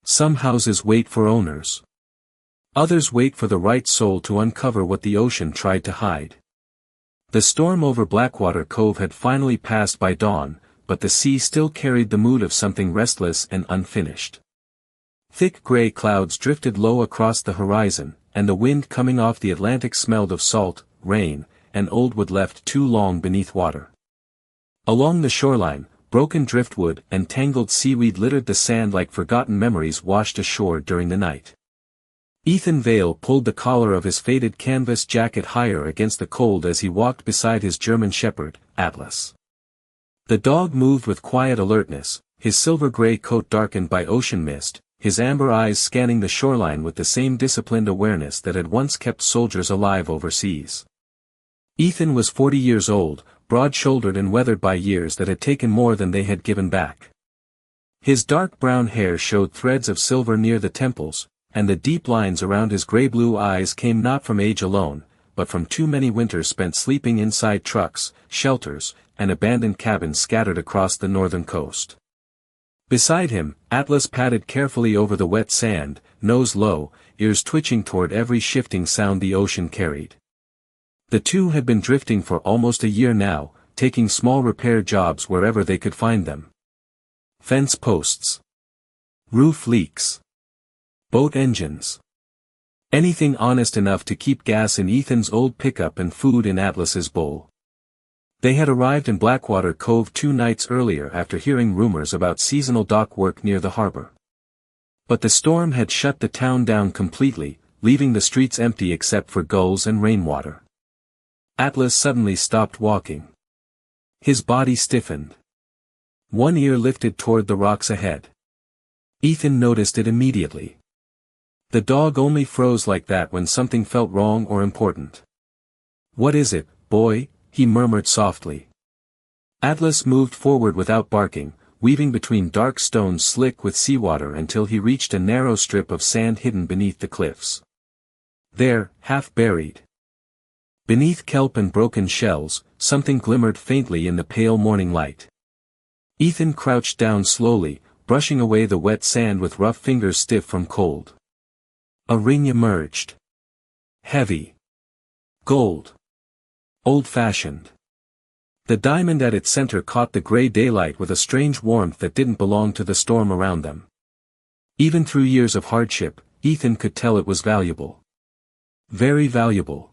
Some houses wait for owners. Others wait for the right soul to uncover what the ocean tried to hide. The storm over Blackwater Cove had finally passed by dawn, but the sea still carried the mood of something restless and unfinished. Thick gray clouds drifted low across the horizon, and the wind coming off the Atlantic smelled of salt, rain, and old wood left too long beneath water. Along the shoreline, broken driftwood and tangled seaweed littered the sand like forgotten memories washed ashore during the night. Ethan Vale pulled the collar of his faded canvas jacket higher against the cold as he walked beside his German shepherd, Atlas. The dog moved with quiet alertness, his silver-gray coat darkened by ocean mist, his amber eyes scanning the shoreline with the same disciplined awareness that had once kept soldiers alive overseas. Ethan was 40 years old, broad-shouldered and weathered by years that had taken more than they had given back. His dark brown hair showed threads of silver near the temples, and the deep lines around his gray-blue eyes came not from age alone, but from too many winters spent sleeping inside trucks, shelters, and abandoned cabins scattered across the northern coast. Beside him, Atlas padded carefully over the wet sand, nose low, ears twitching toward every shifting sound the ocean carried. The two had been drifting for almost a year now, taking small repair jobs wherever they could find them. Fence posts. Roof leaks. Boat engines. Anything honest enough to keep gas in Ethan's old pickup and food in Atlas's bowl. They had arrived in Blackwater Cove 2 nights earlier after hearing rumors about seasonal dock work near the harbor. But the storm had shut the town down completely, leaving the streets empty except for gulls and rainwater. Atlas suddenly stopped walking. His body stiffened. One ear lifted toward the rocks ahead. Ethan noticed it immediately. The dog only froze like that when something felt wrong or important. "What is it, boy?" he murmured softly. Atlas moved forward without barking, weaving between dark stones slick with seawater until he reached a narrow strip of sand hidden beneath the cliffs. There, half buried, beneath kelp and broken shells, something glimmered faintly in the pale morning light. Ethan crouched down slowly, brushing away the wet sand with rough fingers stiff from cold. A ring emerged. Heavy. Gold. Old-fashioned. The diamond at its center caught the gray daylight with a strange warmth that didn't belong to the storm around them. Even through years of hardship, Ethan could tell it was valuable. Very valuable.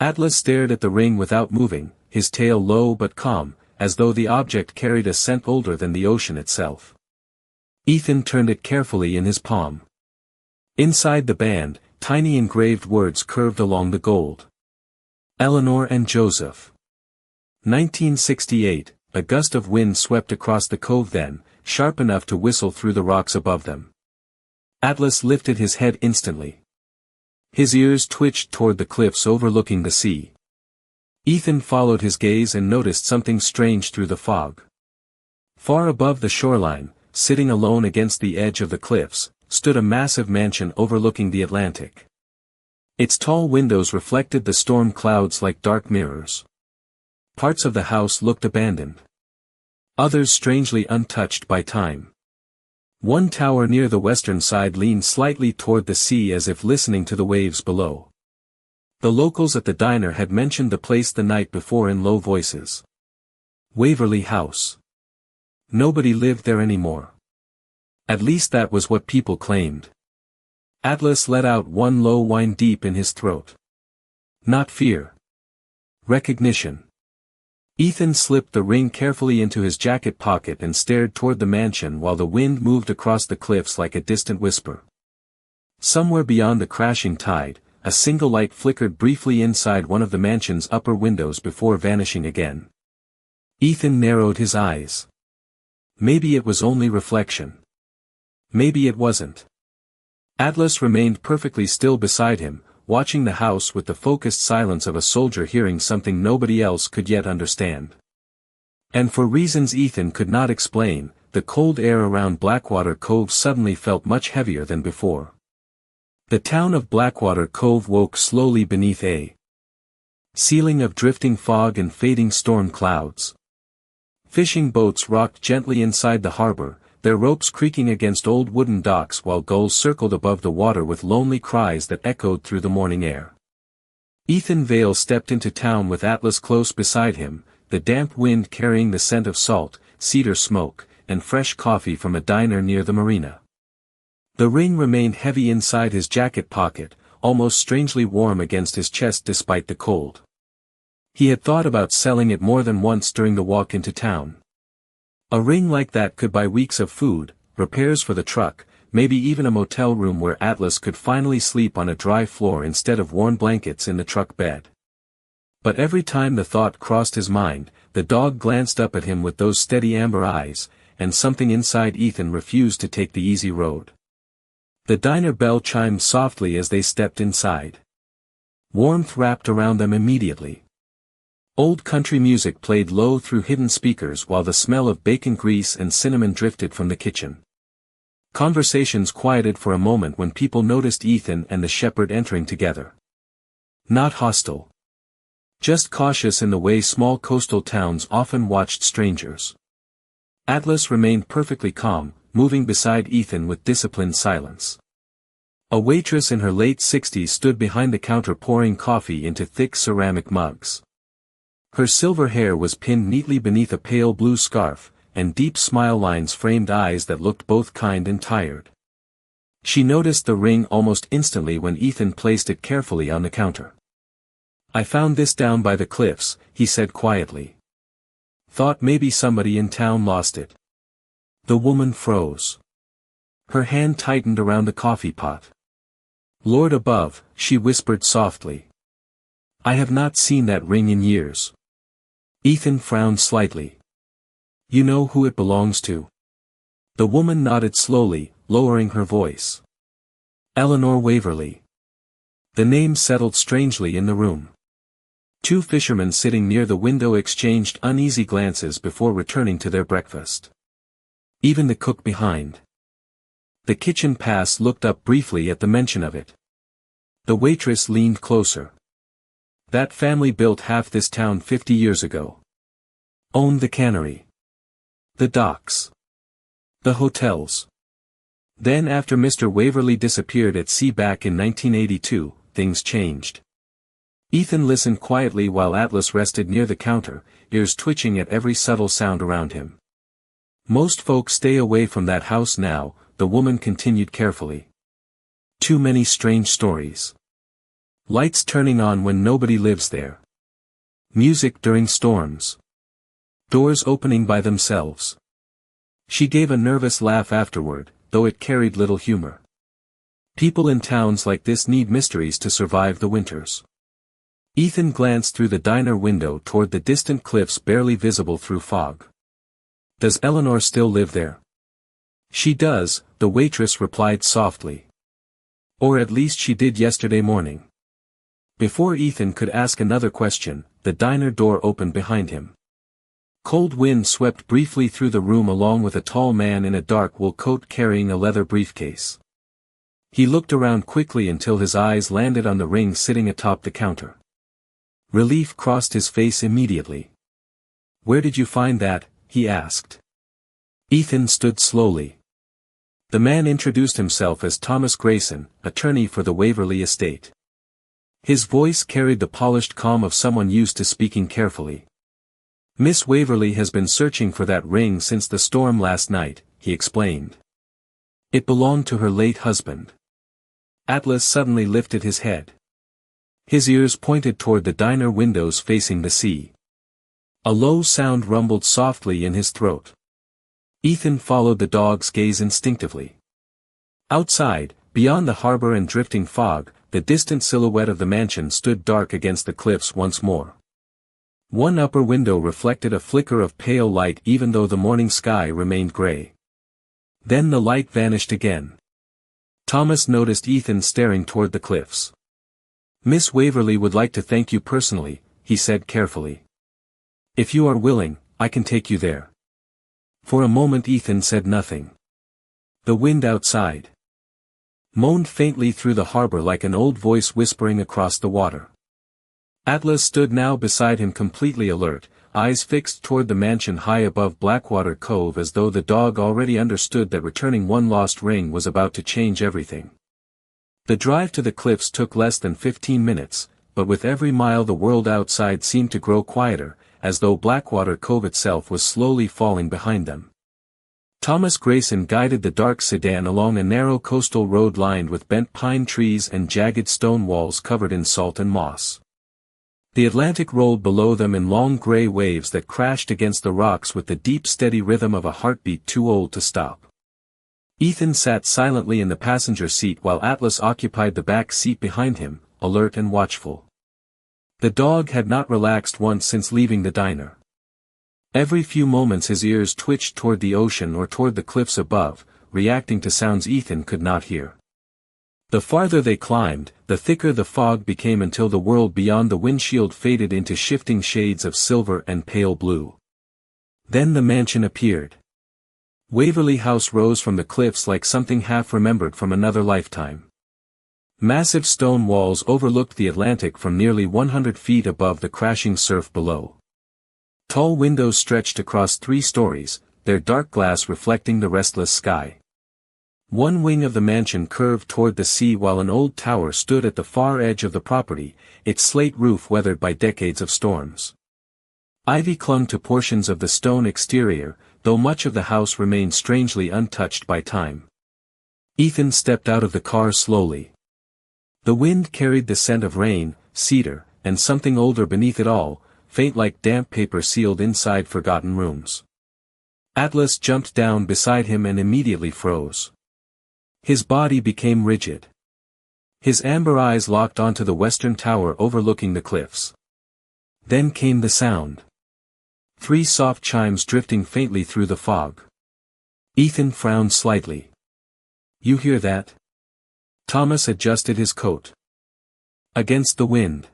Atlas stared at the ring without moving, his tail low but calm, as though the object carried a scent older than the ocean itself. Ethan turned it carefully in his palm. Inside the band, tiny engraved words curved along the gold. Eleanor and Joseph. 1968, a gust of wind swept across the cove then, sharp enough to whistle through the rocks above them. Atlas lifted his head instantly. His ears twitched toward the cliffs overlooking the sea. Ethan followed his gaze and noticed something strange through the fog. Far above the shoreline, sitting alone against the edge of the cliffs, stood a massive mansion overlooking the Atlantic. Its tall windows reflected the storm clouds like dark mirrors. Parts of the house looked abandoned. Others strangely untouched by time. One tower near the western side leaned slightly toward the sea as if listening to the waves below. The locals at the diner had mentioned the place the night before in low voices. Waverly House. Nobody lived there anymore. At least that was what people claimed. Atlas let out one low whine deep in his throat. Not fear. Recognition. Ethan slipped the ring carefully into his jacket pocket and stared toward the mansion while the wind moved across the cliffs like a distant whisper. Somewhere beyond the crashing tide, a single light flickered briefly inside one of the mansion's upper windows before vanishing again. Ethan narrowed his eyes. Maybe it was only reflection. Maybe it wasn't. Atlas remained perfectly still beside him, watching the house with the focused silence of a soldier hearing something nobody else could yet understand. And for reasons Ethan could not explain, the cold air around Blackwater Cove suddenly felt much heavier than before. The town of Blackwater Cove woke slowly beneath a ceiling of drifting fog and fading storm clouds. Fishing boats rocked gently inside the harbor, their ropes creaking against old wooden docks while gulls circled above the water with lonely cries that echoed through the morning air. Ethan Vale stepped into town with Atlas close beside him, the damp wind carrying the scent of salt, cedar smoke, and fresh coffee from a diner near the marina. The ring remained heavy inside his jacket pocket, almost strangely warm against his chest despite the cold. He had thought about selling it more than once during the walk into town. A ring like that could buy weeks of food, repairs for the truck, maybe even a motel room where Atlas could finally sleep on a dry floor instead of worn blankets in the truck bed. But every time the thought crossed his mind, the dog glanced up at him with those steady amber eyes, and something inside Ethan refused to take the easy road. The diner bell chimed softly as they stepped inside. Warmth wrapped around them immediately. Old country music played low through hidden speakers while the smell of bacon grease and cinnamon drifted from the kitchen. Conversations quieted for a moment when people noticed Ethan and the shepherd entering together. Not hostile. Just cautious in the way small coastal towns often watched strangers. Atlas remained perfectly calm, moving beside Ethan with disciplined silence. A waitress in her late 60s stood behind the counter pouring coffee into thick ceramic mugs. Her silver hair was pinned neatly beneath a pale blue scarf, and deep smile lines framed eyes that looked both kind and tired. She noticed the ring almost instantly when Ethan placed it carefully on the counter. "I found this down by the cliffs," he said quietly. "Thought maybe somebody in town lost it." The woman froze. Her hand tightened around the coffee pot. "Lord above," she whispered softly. "I have not seen that ring in years." Ethan frowned slightly. "You know who it belongs to?" The woman nodded slowly, lowering her voice. "Eleanor Waverly." The name settled strangely in the room. Two fishermen sitting near the window exchanged uneasy glances before returning to their breakfast. Even the cook behind the kitchen pass looked up briefly at the mention of it. The waitress leaned closer. "That family built half this town 50 years ago. Owned the cannery, the docks, the hotels. Then after Mr. Waverly disappeared at sea back in 1982, things changed." Ethan listened quietly while Atlas rested near the counter, ears twitching at every subtle sound around him. "Most folks stay away from that house now," the woman continued carefully. "Too many strange stories. Lights turning on when nobody lives there. Music during storms. Doors opening by themselves." She gave a nervous laugh afterward, though it carried little humor. "People in towns like this need mysteries to survive the winters." Ethan glanced through the diner window toward the distant cliffs barely visible through fog. "Does Eleanor still live there?" "She does," the waitress replied softly. "Or at least she did yesterday morning." Before Ethan could ask another question, the diner door opened behind him. Cold wind swept briefly through the room along with a tall man in a dark wool coat carrying a leather briefcase. He looked around quickly until his eyes landed on the ring sitting atop the counter. Relief crossed his face immediately. "Where did you find that?" he asked. Ethan stood slowly. The man introduced himself as Thomas Grayson, attorney for the Waverly estate. His voice carried the polished calm of someone used to speaking carefully. "Miss Waverly has been searching for that ring since the storm last night," he explained. "It belonged to her late husband." Atlas suddenly lifted his head. His ears pointed toward the diner windows facing the sea. A low sound rumbled softly in his throat. Ethan followed the dog's gaze instinctively. Outside, beyond the harbor and drifting fog, the distant silhouette of the mansion stood dark against the cliffs once more. One upper window reflected a flicker of pale light even though the morning sky remained gray. Then the light vanished again. Thomas noticed Ethan staring toward the cliffs. "Miss Waverly would like to thank you personally," he said carefully. "If you are willing, I can take you there." For a moment Ethan said nothing. The wind outside moaned faintly through the harbor like an old voice whispering across the water. Atlas stood now beside him completely alert, eyes fixed toward the mansion high above Blackwater Cove as though the dog already understood that returning one lost ring was about to change everything. The drive to the cliffs took less than 15 minutes, but with every mile the world outside seemed to grow quieter, as though Blackwater Cove itself was slowly falling behind them. Thomas Grayson guided the dark sedan along a narrow coastal road lined with bent pine trees and jagged stone walls covered in salt and moss. The Atlantic rolled below them in long gray waves that crashed against the rocks with the deep steady rhythm of a heartbeat too old to stop. Ethan sat silently in the passenger seat while Atlas occupied the back seat behind him, alert and watchful. The dog had not relaxed once since leaving the diner. Every few moments his ears twitched toward the ocean or toward the cliffs above, reacting to sounds Ethan could not hear. The farther they climbed, the thicker the fog became until the world beyond the windshield faded into shifting shades of silver and pale blue. Then the mansion appeared. Waverly House rose from the cliffs like something half-remembered from another lifetime. Massive stone walls overlooked the Atlantic from nearly 100 feet above the crashing surf below. Tall windows stretched across 3 stories, their dark glass reflecting the restless sky. One wing of the mansion curved toward the sea while an old tower stood at the far edge of the property, its slate roof weathered by decades of storms. Ivy clung to portions of the stone exterior, though much of the house remained strangely untouched by time. Ethan stepped out of the car slowly. The wind carried the scent of rain, cedar, and something older beneath it all, faint like damp paper sealed inside forgotten rooms. Atlas jumped down beside him and immediately froze. His body became rigid. His amber eyes locked onto the western tower overlooking the cliffs. Then came the sound. 3 soft chimes drifting faintly through the fog. Ethan frowned slightly. "You hear that?" Thomas adjusted his coat. "Against the wind."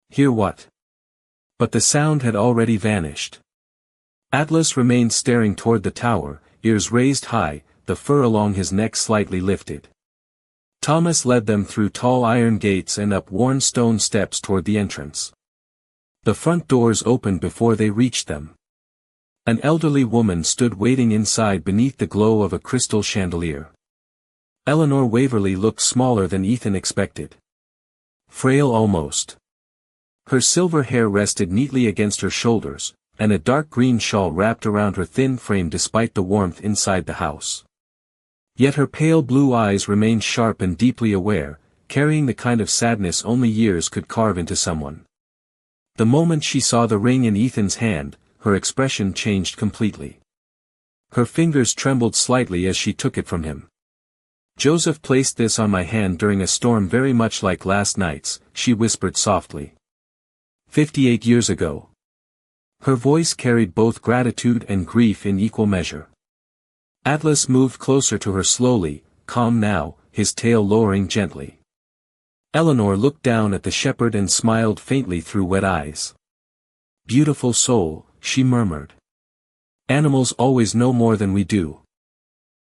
"Hear what?" But the sound had already vanished. Atlas remained staring toward the tower, ears raised high, the fur along his neck slightly lifted. Thomas led them through tall iron gates and up worn stone steps toward the entrance. The front doors opened before they reached them. An elderly woman stood waiting inside beneath the glow of a crystal chandelier. Eleanor Waverly looked smaller than Ethan expected. Frail almost. Her silver hair rested neatly against her shoulders, and a dark green shawl wrapped around her thin frame despite the warmth inside the house. Yet her pale blue eyes remained sharp and deeply aware, carrying the kind of sadness only years could carve into someone. The moment she saw the ring in Ethan's hand, her expression changed completely. Her fingers trembled slightly as she took it from him. "Joseph placed this on my hand during a storm very much like last night's," she whispered softly. 58 years ago. Her voice carried both gratitude and grief in equal measure. Atlas moved closer to her slowly, calm now, his tail lowering gently. Eleanor looked down at the shepherd and smiled faintly through wet eyes. "Beautiful soul," she murmured. "Animals always know more than we do."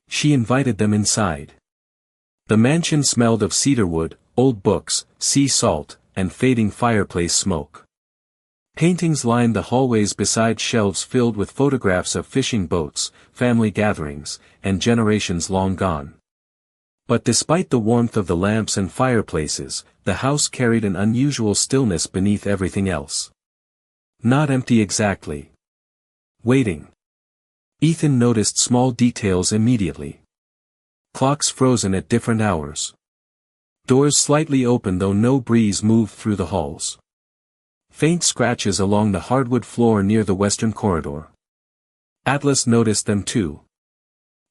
She invited them inside. The mansion smelled of cedarwood, old books, sea salt, and fading fireplace smoke. Paintings lined the hallways beside shelves filled with photographs of fishing boats, family gatherings, and generations long gone. But despite the warmth of the lamps and fireplaces, the house carried an unusual stillness beneath everything else. Not empty exactly. Waiting. Ethan noticed small details immediately. Clocks frozen at different hours. Doors slightly open though no breeze moved through the halls. Faint scratches along the hardwood floor near the western corridor. Atlas noticed them too.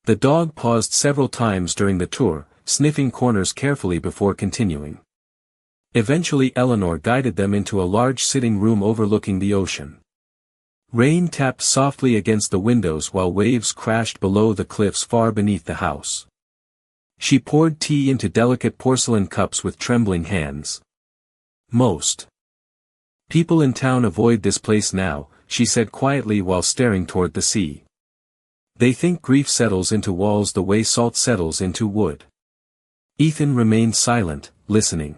The dog paused several times during the tour, sniffing corners carefully before continuing. Eventually Eleanor guided them into a large sitting room overlooking the ocean. Rain tapped softly against the windows while waves crashed below the cliffs far beneath the house. She poured tea into delicate porcelain cups with trembling hands. "Most people in town avoid this place now," she said quietly while staring toward the sea. "They think grief settles into walls the way salt settles into wood." Ethan remained silent, listening.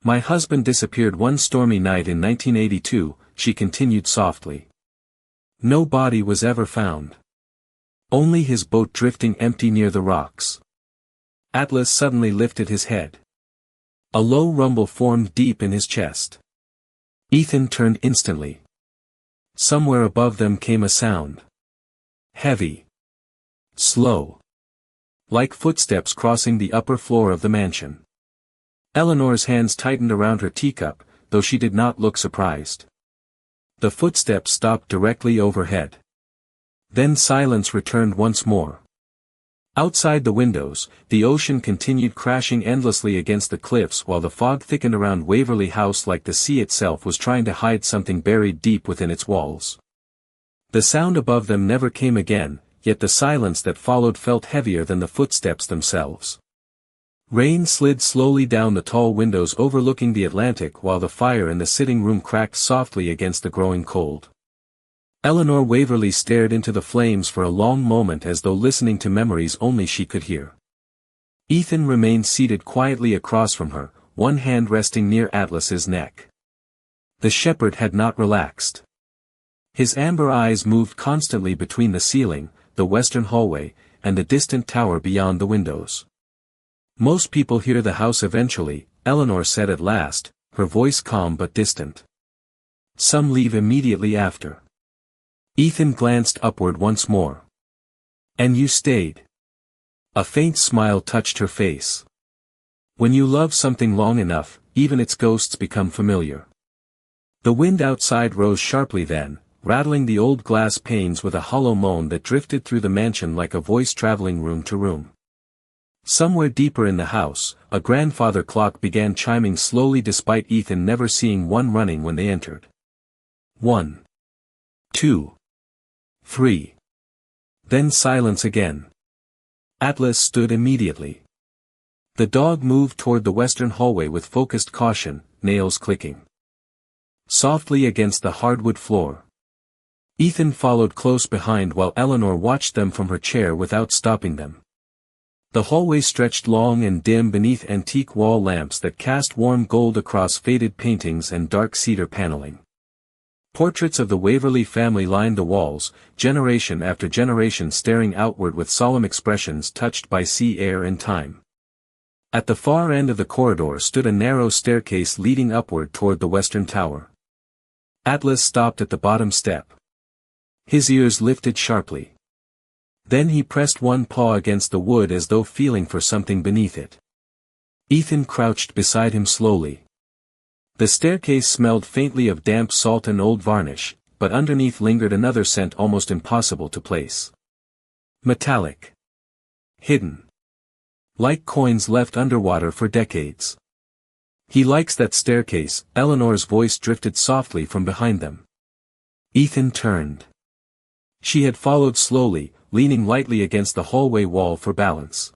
"My husband disappeared one stormy night in 1982, she continued softly. No body was ever found. Only his boat drifting empty near the rocks. Atlas suddenly lifted his head. A low rumble formed deep in his chest. Ethan turned instantly. Somewhere above them came a sound. Heavy. Slow. Like footsteps crossing the upper floor of the mansion. Eleanor's hands tightened around her teacup, though she did not look surprised. The footsteps stopped directly overhead. Then silence returned once more. Outside the windows, the ocean continued crashing endlessly against the cliffs while the fog thickened around Waverly House like the sea itself was trying to hide something buried deep within its walls. The sound above them never came again, yet the silence that followed felt heavier than the footsteps themselves. Rain slid slowly down the tall windows overlooking the Atlantic while the fire in the sitting room cracked softly against the growing cold. Eleanor Waverly stared into the flames for a long moment as though listening to memories only she could hear. Ethan remained seated quietly across from her, one hand resting near Atlas's neck. The shepherd had not relaxed. His amber eyes moved constantly between the ceiling, the western hallway, and the distant tower beyond the windows. Most people hear the house eventually, Eleanor said at last, her voice calm but distant. Some leave immediately after. Ethan glanced upward once more. And you stayed. A faint smile touched her face. When you love something long enough, even its ghosts become familiar. The wind outside rose sharply then, rattling the old glass panes with a hollow moan that drifted through the mansion like a voice traveling room to room. Somewhere deeper in the house, a grandfather clock began chiming slowly despite Ethan never seeing one running when they entered. 1. 2. 3. Then silence again. Atlas stood immediately. The dog moved toward the western hallway with focused caution, nails clicking softly against the hardwood floor. Ethan followed close behind while Eleanor watched them from her chair without stopping them. The hallway stretched long and dim beneath antique wall lamps that cast warm gold across faded paintings and dark cedar paneling. Portraits of the Waverly family lined the walls, generation after generation staring outward with solemn expressions touched by sea air and time. At the far end of the corridor stood a narrow staircase leading upward toward the western tower. Atlas stopped at the bottom step. His ears lifted sharply. Then he pressed one paw against the wood as though feeling for something beneath it. Ethan crouched beside him slowly. The staircase smelled faintly of damp salt and old varnish, but underneath lingered another scent almost impossible to place. Metallic. Hidden. Like coins left underwater for decades. He likes that staircase, Eleanor's voice drifted softly from behind them. Ethan turned. She had followed slowly, leaning lightly against the hallway wall for balance.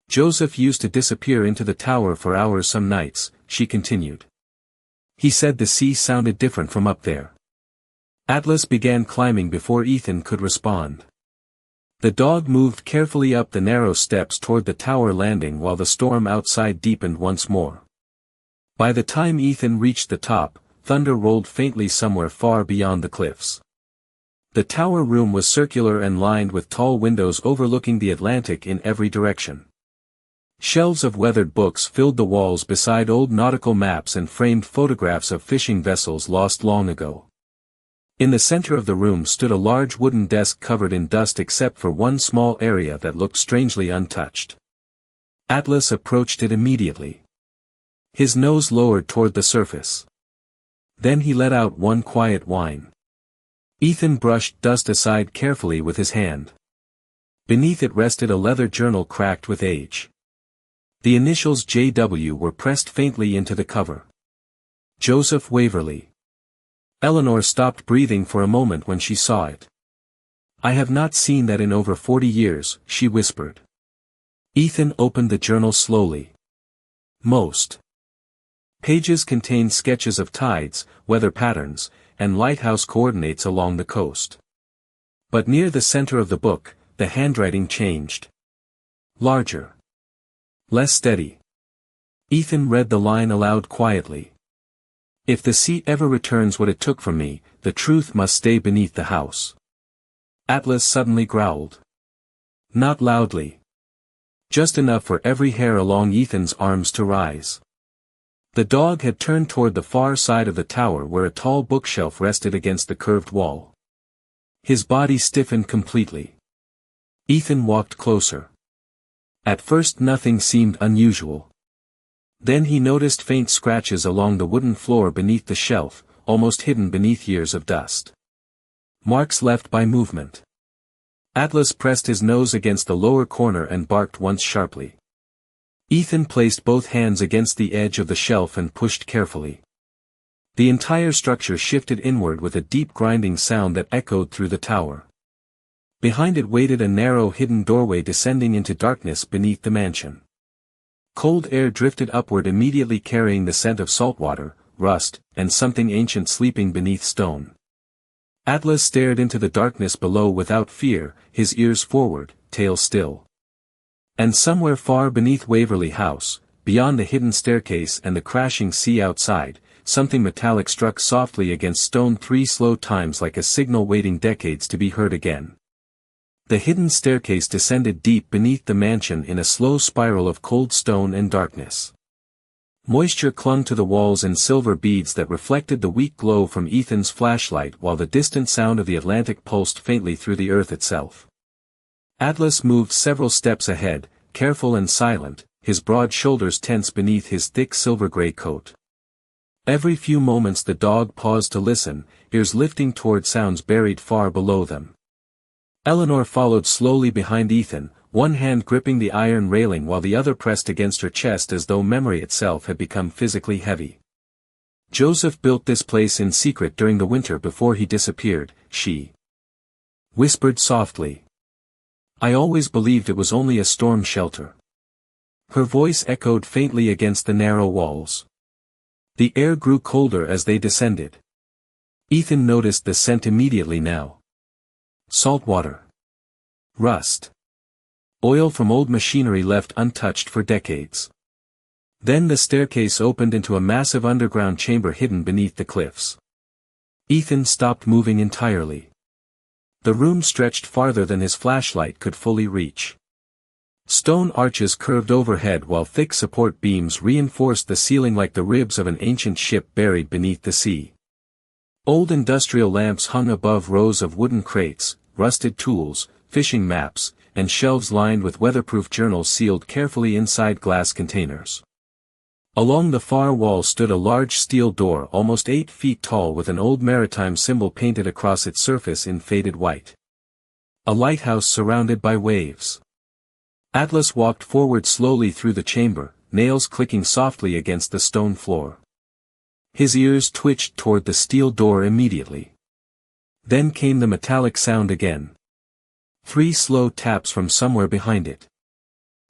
Joseph used to disappear into the tower for hours some nights, she continued. He said the sea sounded different from up there. Atlas began climbing before Ethan could respond. The dog moved carefully up the narrow steps toward the tower landing while the storm outside deepened once more. By the time Ethan reached the top, thunder rolled faintly somewhere far beyond the cliffs. The tower room was circular and lined with tall windows overlooking the Atlantic in every direction. Shelves of weathered books filled the walls beside old nautical maps and framed photographs of fishing vessels lost long ago. In the center of the room stood a large wooden desk covered in dust except for one small area that looked strangely untouched. Atlas approached it immediately. His nose lowered toward the surface. Then he let out one quiet whine. Ethan brushed dust aside carefully with his hand. Beneath it rested a leather journal cracked with age. The initials J.W. were pressed faintly into the cover. Joseph Waverly. Eleanor stopped breathing for a moment when she saw it. I have not seen that in over 40 years, she whispered. Ethan opened the journal slowly. Most pages contained sketches of tides, weather patterns, and lighthouse coordinates along the coast. But near the center of the book, the handwriting changed. Larger. Less steady. Ethan read the line aloud quietly. If the sea ever returns what it took from me, the truth must stay beneath the house. Atlas suddenly growled. Not loudly. Just enough for every hair along Ethan's arms to rise. The dog had turned toward the far side of the tower where a tall bookshelf rested against the curved wall. His body stiffened completely. Ethan walked closer. At first nothing seemed unusual. Then he noticed faint scratches along the wooden floor beneath the shelf, almost hidden beneath years of dust. Marks left by movement. Atlas pressed his nose against the lower corner and barked once sharply. Ethan placed both hands against the edge of the shelf and pushed carefully. The entire structure shifted inward with a deep grinding sound that echoed through the tower. Behind it waited a narrow hidden doorway descending into darkness beneath the mansion. Cold air drifted upward immediately carrying the scent of salt water, rust, and something ancient sleeping beneath stone. Atlas stared into the darkness below without fear, his ears forward, tail still. And somewhere far beneath Waverly House, beyond the hidden staircase and the crashing sea outside, something metallic struck softly against stone 3 slow times like a signal waiting decades to be heard again. The hidden staircase descended deep beneath the mansion in a slow spiral of cold stone and darkness. Moisture clung to the walls in silver beads that reflected the weak glow from Ethan's flashlight while the distant sound of the Atlantic pulsed faintly through the earth itself. Atlas moved several steps ahead, careful and silent, his broad shoulders tense beneath his thick silver-gray coat. Every few moments the dog paused to listen, ears lifting toward sounds buried far below them. Eleanor followed slowly behind Ethan, one hand gripping the iron railing while the other pressed against her chest as though memory itself had become physically heavy. Joseph built this place in secret during the winter before he disappeared, she whispered softly. I always believed it was only a storm shelter. Her voice echoed faintly against the narrow walls. The air grew colder as they descended. Ethan noticed the scent immediately now. Salt water. Rust. Oil from old machinery left untouched for decades. Then the staircase opened into a massive underground chamber hidden beneath the cliffs. Ethan stopped moving entirely. The room stretched farther than his flashlight could fully reach. Stone arches curved overhead while thick support beams reinforced the ceiling like the ribs of an ancient ship buried beneath the sea. Old industrial lamps hung above rows of wooden crates, rusted tools, fishing maps, and shelves lined with weatherproof journals sealed carefully inside glass containers. Along the far wall stood a large steel door almost 8 feet tall with an old maritime symbol painted across its surface in faded white. A lighthouse surrounded by waves. Atlas walked forward slowly through the chamber, nails clicking softly against the stone floor. His ears twitched toward the steel door immediately. Then came the metallic sound again. 3 slow taps from somewhere behind it.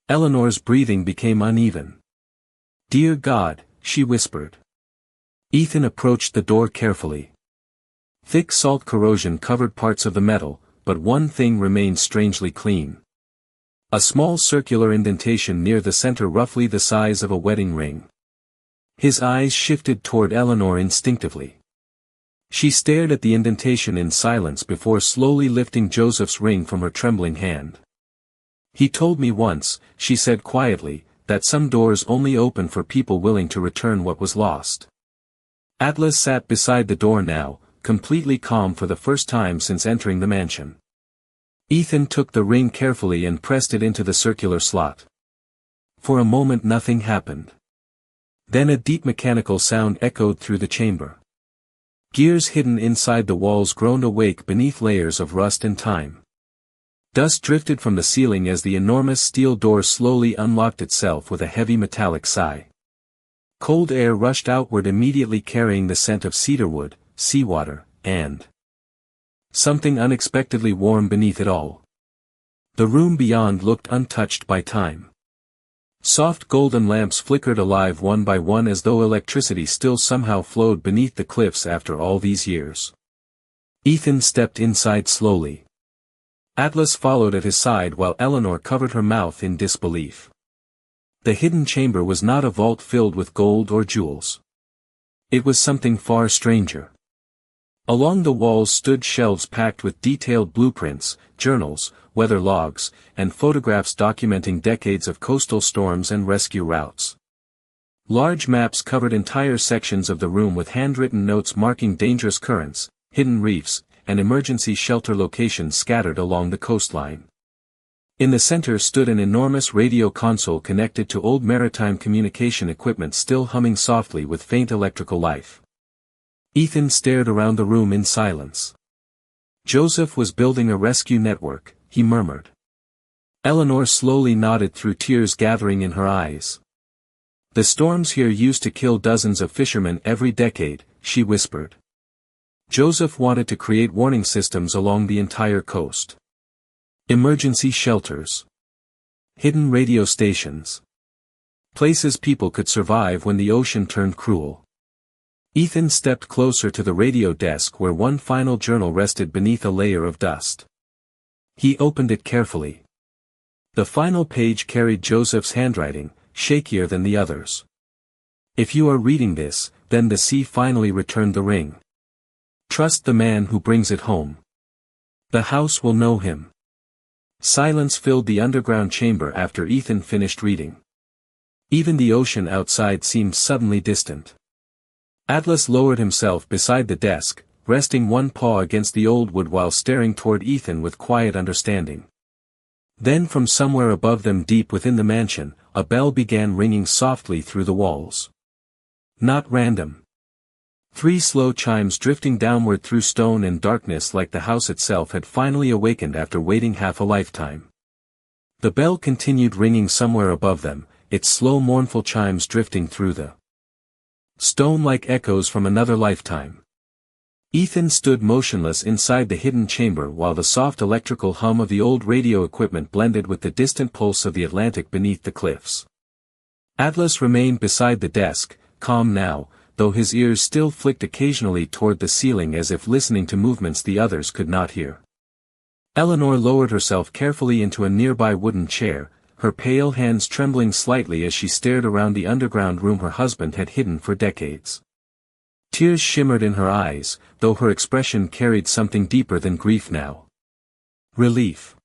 Eleanor's breathing became uneven. Dear God, she whispered. Ethan approached the door carefully. Thick salt corrosion covered parts of the metal, but one thing remained strangely clean. A small circular indentation near the center roughly the size of a wedding ring. His eyes shifted toward Eleanor instinctively. She stared at the indentation in silence before slowly lifting Joseph's ring from her trembling hand. He told me once, she said quietly, that some doors only open for people willing to return what was lost. Atlas sat beside the door now, completely calm for the first time since entering the mansion. Ethan took the ring carefully and pressed it into the circular slot. For a moment nothing happened. Then a deep mechanical sound echoed through the chamber. Gears hidden inside the walls groaned awake beneath layers of rust and time. Dust drifted from the ceiling as the enormous steel door slowly unlocked itself with a heavy metallic sigh. Cold air rushed outward immediately carrying the scent of cedarwood, seawater, and something unexpectedly warm beneath it all. The room beyond looked untouched by time. Soft golden lamps flickered alive one by one as though electricity still somehow flowed beneath the cliffs after all these years. Ethan stepped inside slowly. Atlas followed at his side while Eleanor covered her mouth in disbelief. The hidden chamber was not a vault filled with gold or jewels. It was something far stranger. Along the walls stood shelves packed with detailed blueprints, journals, weather logs, and photographs documenting decades of coastal storms and rescue routes. Large maps covered entire sections of the room with handwritten notes marking dangerous currents, hidden reefs, and emergency shelter locations scattered along the coastline. In the center stood an enormous radio console connected to old maritime communication equipment still humming softly with faint electrical life. Ethan stared around the room in silence. Joseph was building a rescue network, he murmured. Eleanor slowly nodded through tears gathering in her eyes. The storms here used to kill dozens of fishermen every decade, she whispered. Joseph wanted to create warning systems along the entire coast. Emergency shelters. Hidden radio stations. Places people could survive when the ocean turned cruel. Ethan stepped closer to the radio desk where one final journal rested beneath a layer of dust. He opened it carefully. The final page carried Joseph's handwriting, shakier than the others. If you are reading this, then the sea finally returned the ring. Trust the man who brings it home. The house will know him. Silence filled the underground chamber after Ethan finished reading. Even the ocean outside seemed suddenly distant. Atlas lowered himself beside the desk, resting one paw against the old wood while staring toward Ethan with quiet understanding. Then from somewhere above them deep within the mansion, a bell began ringing softly through the walls. Not random. 3 slow chimes drifting downward through stone and darkness like the house itself had finally awakened after waiting half a lifetime. The bell continued ringing somewhere above them, its slow mournful chimes drifting through the stone like echoes from another lifetime. Ethan stood motionless inside the hidden chamber while the soft electrical hum of the old radio equipment blended with the distant pulse of the Atlantic beneath the cliffs. Atlas remained beside the desk, calm now, though his ears still flicked occasionally toward the ceiling as if listening to movements the others could not hear. Eleanor lowered herself carefully into a nearby wooden chair, her pale hands trembling slightly as she stared around the underground room her husband had hidden for decades. Tears shimmered in her eyes, though her expression carried something deeper than grief now. Relief.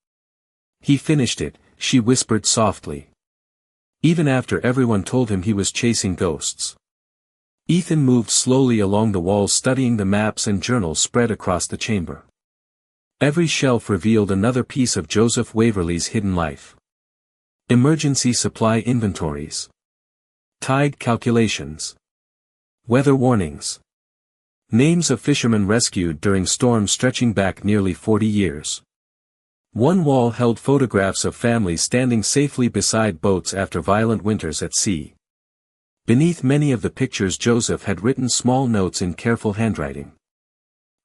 He finished it, she whispered softly. Even after everyone told him he was chasing ghosts. Ethan moved slowly along the walls studying the maps and journals spread across the chamber. Every shelf revealed another piece of Joseph Waverly's hidden life. Emergency supply inventories. Tide calculations. Weather warnings. Names of fishermen rescued during storms stretching back nearly 40 years. One wall held photographs of families standing safely beside boats after violent winters at sea. Beneath many of the pictures Joseph had written small notes in careful handwriting.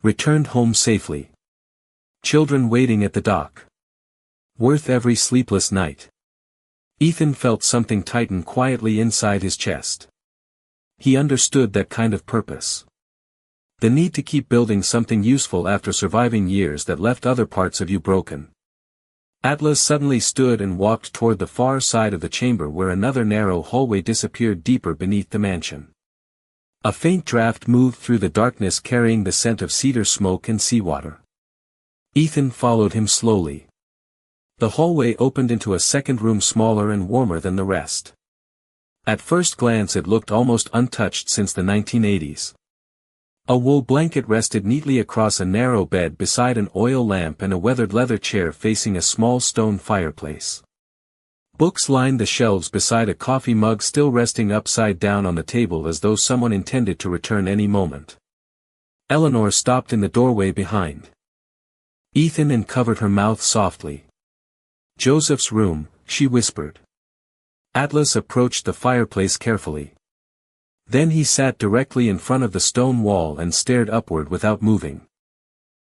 Returned home safely. Children waiting at the dock. Worth every sleepless night. Ethan felt something tighten quietly inside his chest. He understood that kind of purpose. The need to keep building something useful after surviving years that left other parts of you broken. Atlas suddenly stood and walked toward the far side of the chamber where another narrow hallway disappeared deeper beneath the mansion. A faint draft moved through the darkness carrying the scent of cedar smoke and seawater. Ethan followed him slowly. The hallway opened into a second room smaller and warmer than the rest. At first glance it looked almost untouched since the 1980s. A wool blanket rested neatly across a narrow bed beside an oil lamp and a weathered leather chair facing a small stone fireplace. Books lined the shelves beside a coffee mug still resting upside down on the table as though someone intended to return any moment. Eleanor stopped in the doorway behind Ethan and covered her mouth softly. Joseph's room, she whispered. Atlas approached the fireplace carefully. Then he sat directly in front of the stone wall and stared upward without moving.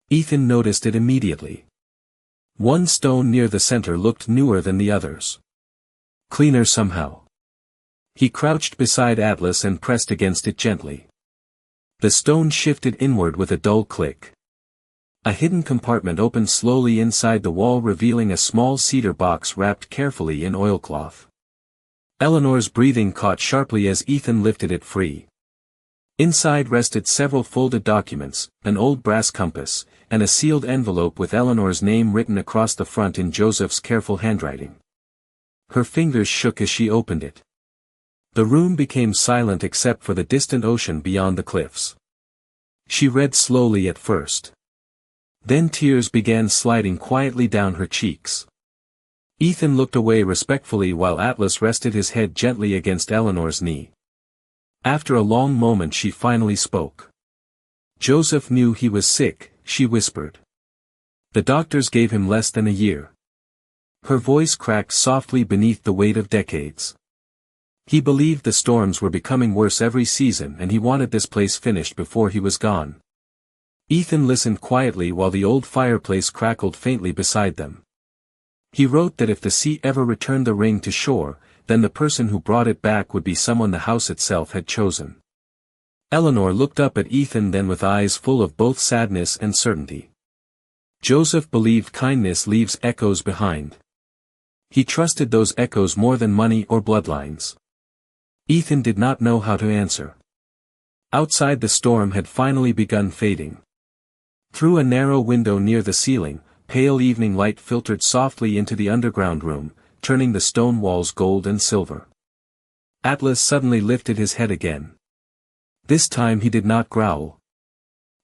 Ethan noticed it immediately. One stone near the center looked newer than the others. Cleaner somehow. He crouched beside Atlas and pressed against it gently. The stone shifted inward with a dull click. A hidden compartment opened slowly inside the wall revealing a small cedar box wrapped carefully in oilcloth. Eleanor's breathing caught sharply as Ethan lifted it free. Inside rested several folded documents, an old brass compass, and a sealed envelope with Eleanor's name written across the front in Joseph's careful handwriting. Her fingers shook as she opened it. The room became silent except for the distant ocean beyond the cliffs. She read slowly at first. Then tears began sliding quietly down her cheeks. Ethan looked away respectfully while Atlas rested his head gently against Eleanor's knee. After a long moment she finally spoke. Joseph knew he was sick, she whispered. The doctors gave him less than a year. Her voice cracked softly beneath the weight of decades. He believed the storms were becoming worse every season and he wanted this place finished before he was gone. Ethan listened quietly while the old fireplace crackled faintly beside them. He wrote that if the sea ever returned the ring to shore, then the person who brought it back would be someone the house itself had chosen. Eleanor looked up at Ethan then with eyes full of both sadness and certainty. Joseph believed kindness leaves echoes behind. He trusted those echoes more than money or bloodlines. Ethan did not know how to answer. Outside the storm had finally begun fading. Through a narrow window near the ceiling, pale evening light filtered softly into the underground room, turning the stone walls gold and silver. Atlas suddenly lifted his head again. This time he did not growl.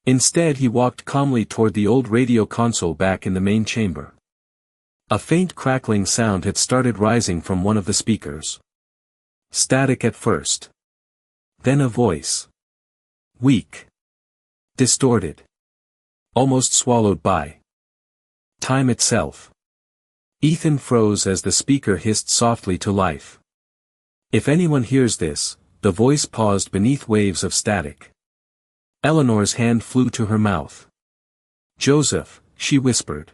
Instead he walked calmly toward the old radio console back in the main chamber. A faint crackling sound had started rising from one of the speakers. Static at first. Then a voice. Weak. Distorted. Almost swallowed by time itself. Ethan froze as the speaker hissed softly to life. If anyone hears this, the voice paused beneath waves of static. Eleanor's hand flew to her mouth. Joseph, she whispered.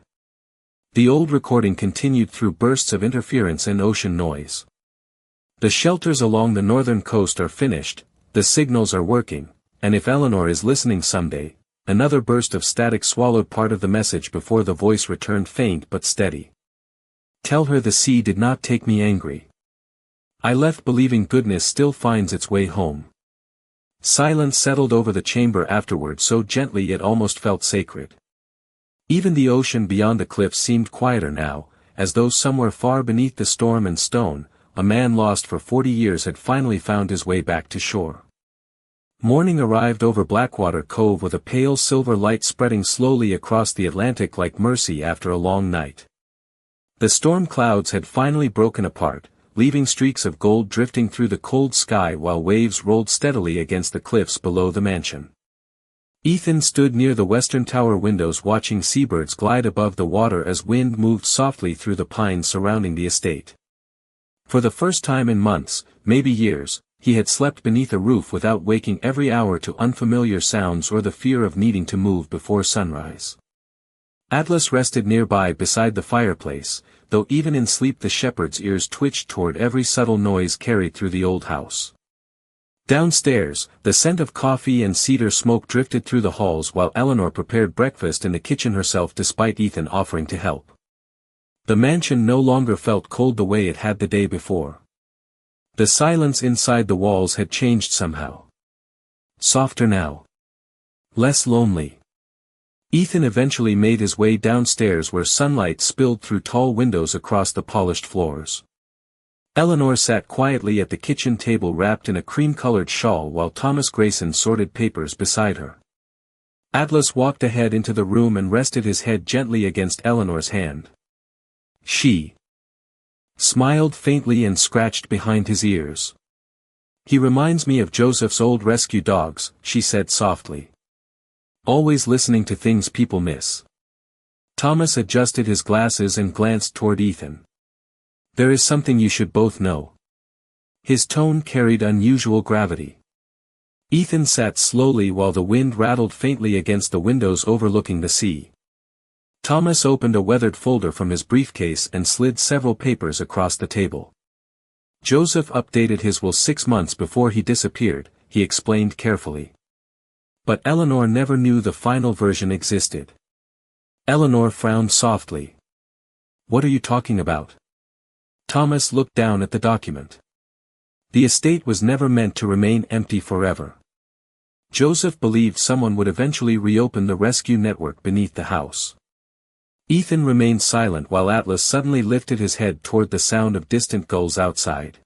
The old recording continued through bursts of interference and ocean noise. The shelters along the northern coast are finished, the signals are working, and if Eleanor is listening someday, another burst of static swallowed part of the message before the voice returned faint but steady. Tell her the sea did not take me angry. I left believing goodness still finds its way home. Silence settled over the chamber afterward so gently it almost felt sacred. Even the ocean beyond the cliffs seemed quieter now, as though somewhere far beneath the storm and stone, a man lost for 40 years had finally found his way back to shore. Morning arrived over Blackwater Cove with a pale silver light spreading slowly across the Atlantic like mercy after a long night. The storm clouds had finally broken apart, leaving streaks of gold drifting through the cold sky while waves rolled steadily against the cliffs below the mansion. Ethan stood near the western tower windows watching seabirds glide above the water as wind moved softly through the pines surrounding the estate. For the first time in months, maybe years, he had slept beneath a roof without waking every hour to unfamiliar sounds or the fear of needing to move before sunrise. Atlas rested nearby beside the fireplace, though even in sleep the shepherd's ears twitched toward every subtle noise carried through the old house. Downstairs, the scent of coffee and cedar smoke drifted through the halls while Eleanor prepared breakfast in the kitchen herself despite Ethan offering to help. The mansion no longer felt cold the way it had the day before. The silence inside the walls had changed somehow. Softer now. Less lonely. Ethan eventually made his way downstairs where sunlight spilled through tall windows across the polished floors. Eleanor sat quietly at the kitchen table wrapped in a cream-colored shawl while Thomas Grayson sorted papers beside her. Atlas walked ahead into the room and rested his head gently against Eleanor's hand. She smiled faintly and scratched behind his ears. He reminds me of Joseph's old rescue dogs, she said softly. Always listening to things people miss. Thomas adjusted his glasses and glanced toward Ethan. There is something you should both know. His tone carried unusual gravity. Ethan sat slowly while the wind rattled faintly against the windows overlooking the sea. Thomas opened a weathered folder from his briefcase and slid several papers across the table. Joseph updated his will 6 months before he disappeared, he explained carefully. But Eleanor never knew the final version existed. Eleanor frowned softly. What are you talking about? Thomas looked down at the document. The estate was never meant to remain empty forever. Joseph believed someone would eventually reopen the rescue network beneath the house. Ethan remained silent while Atlas suddenly lifted his head toward the sound of distant gulls outside.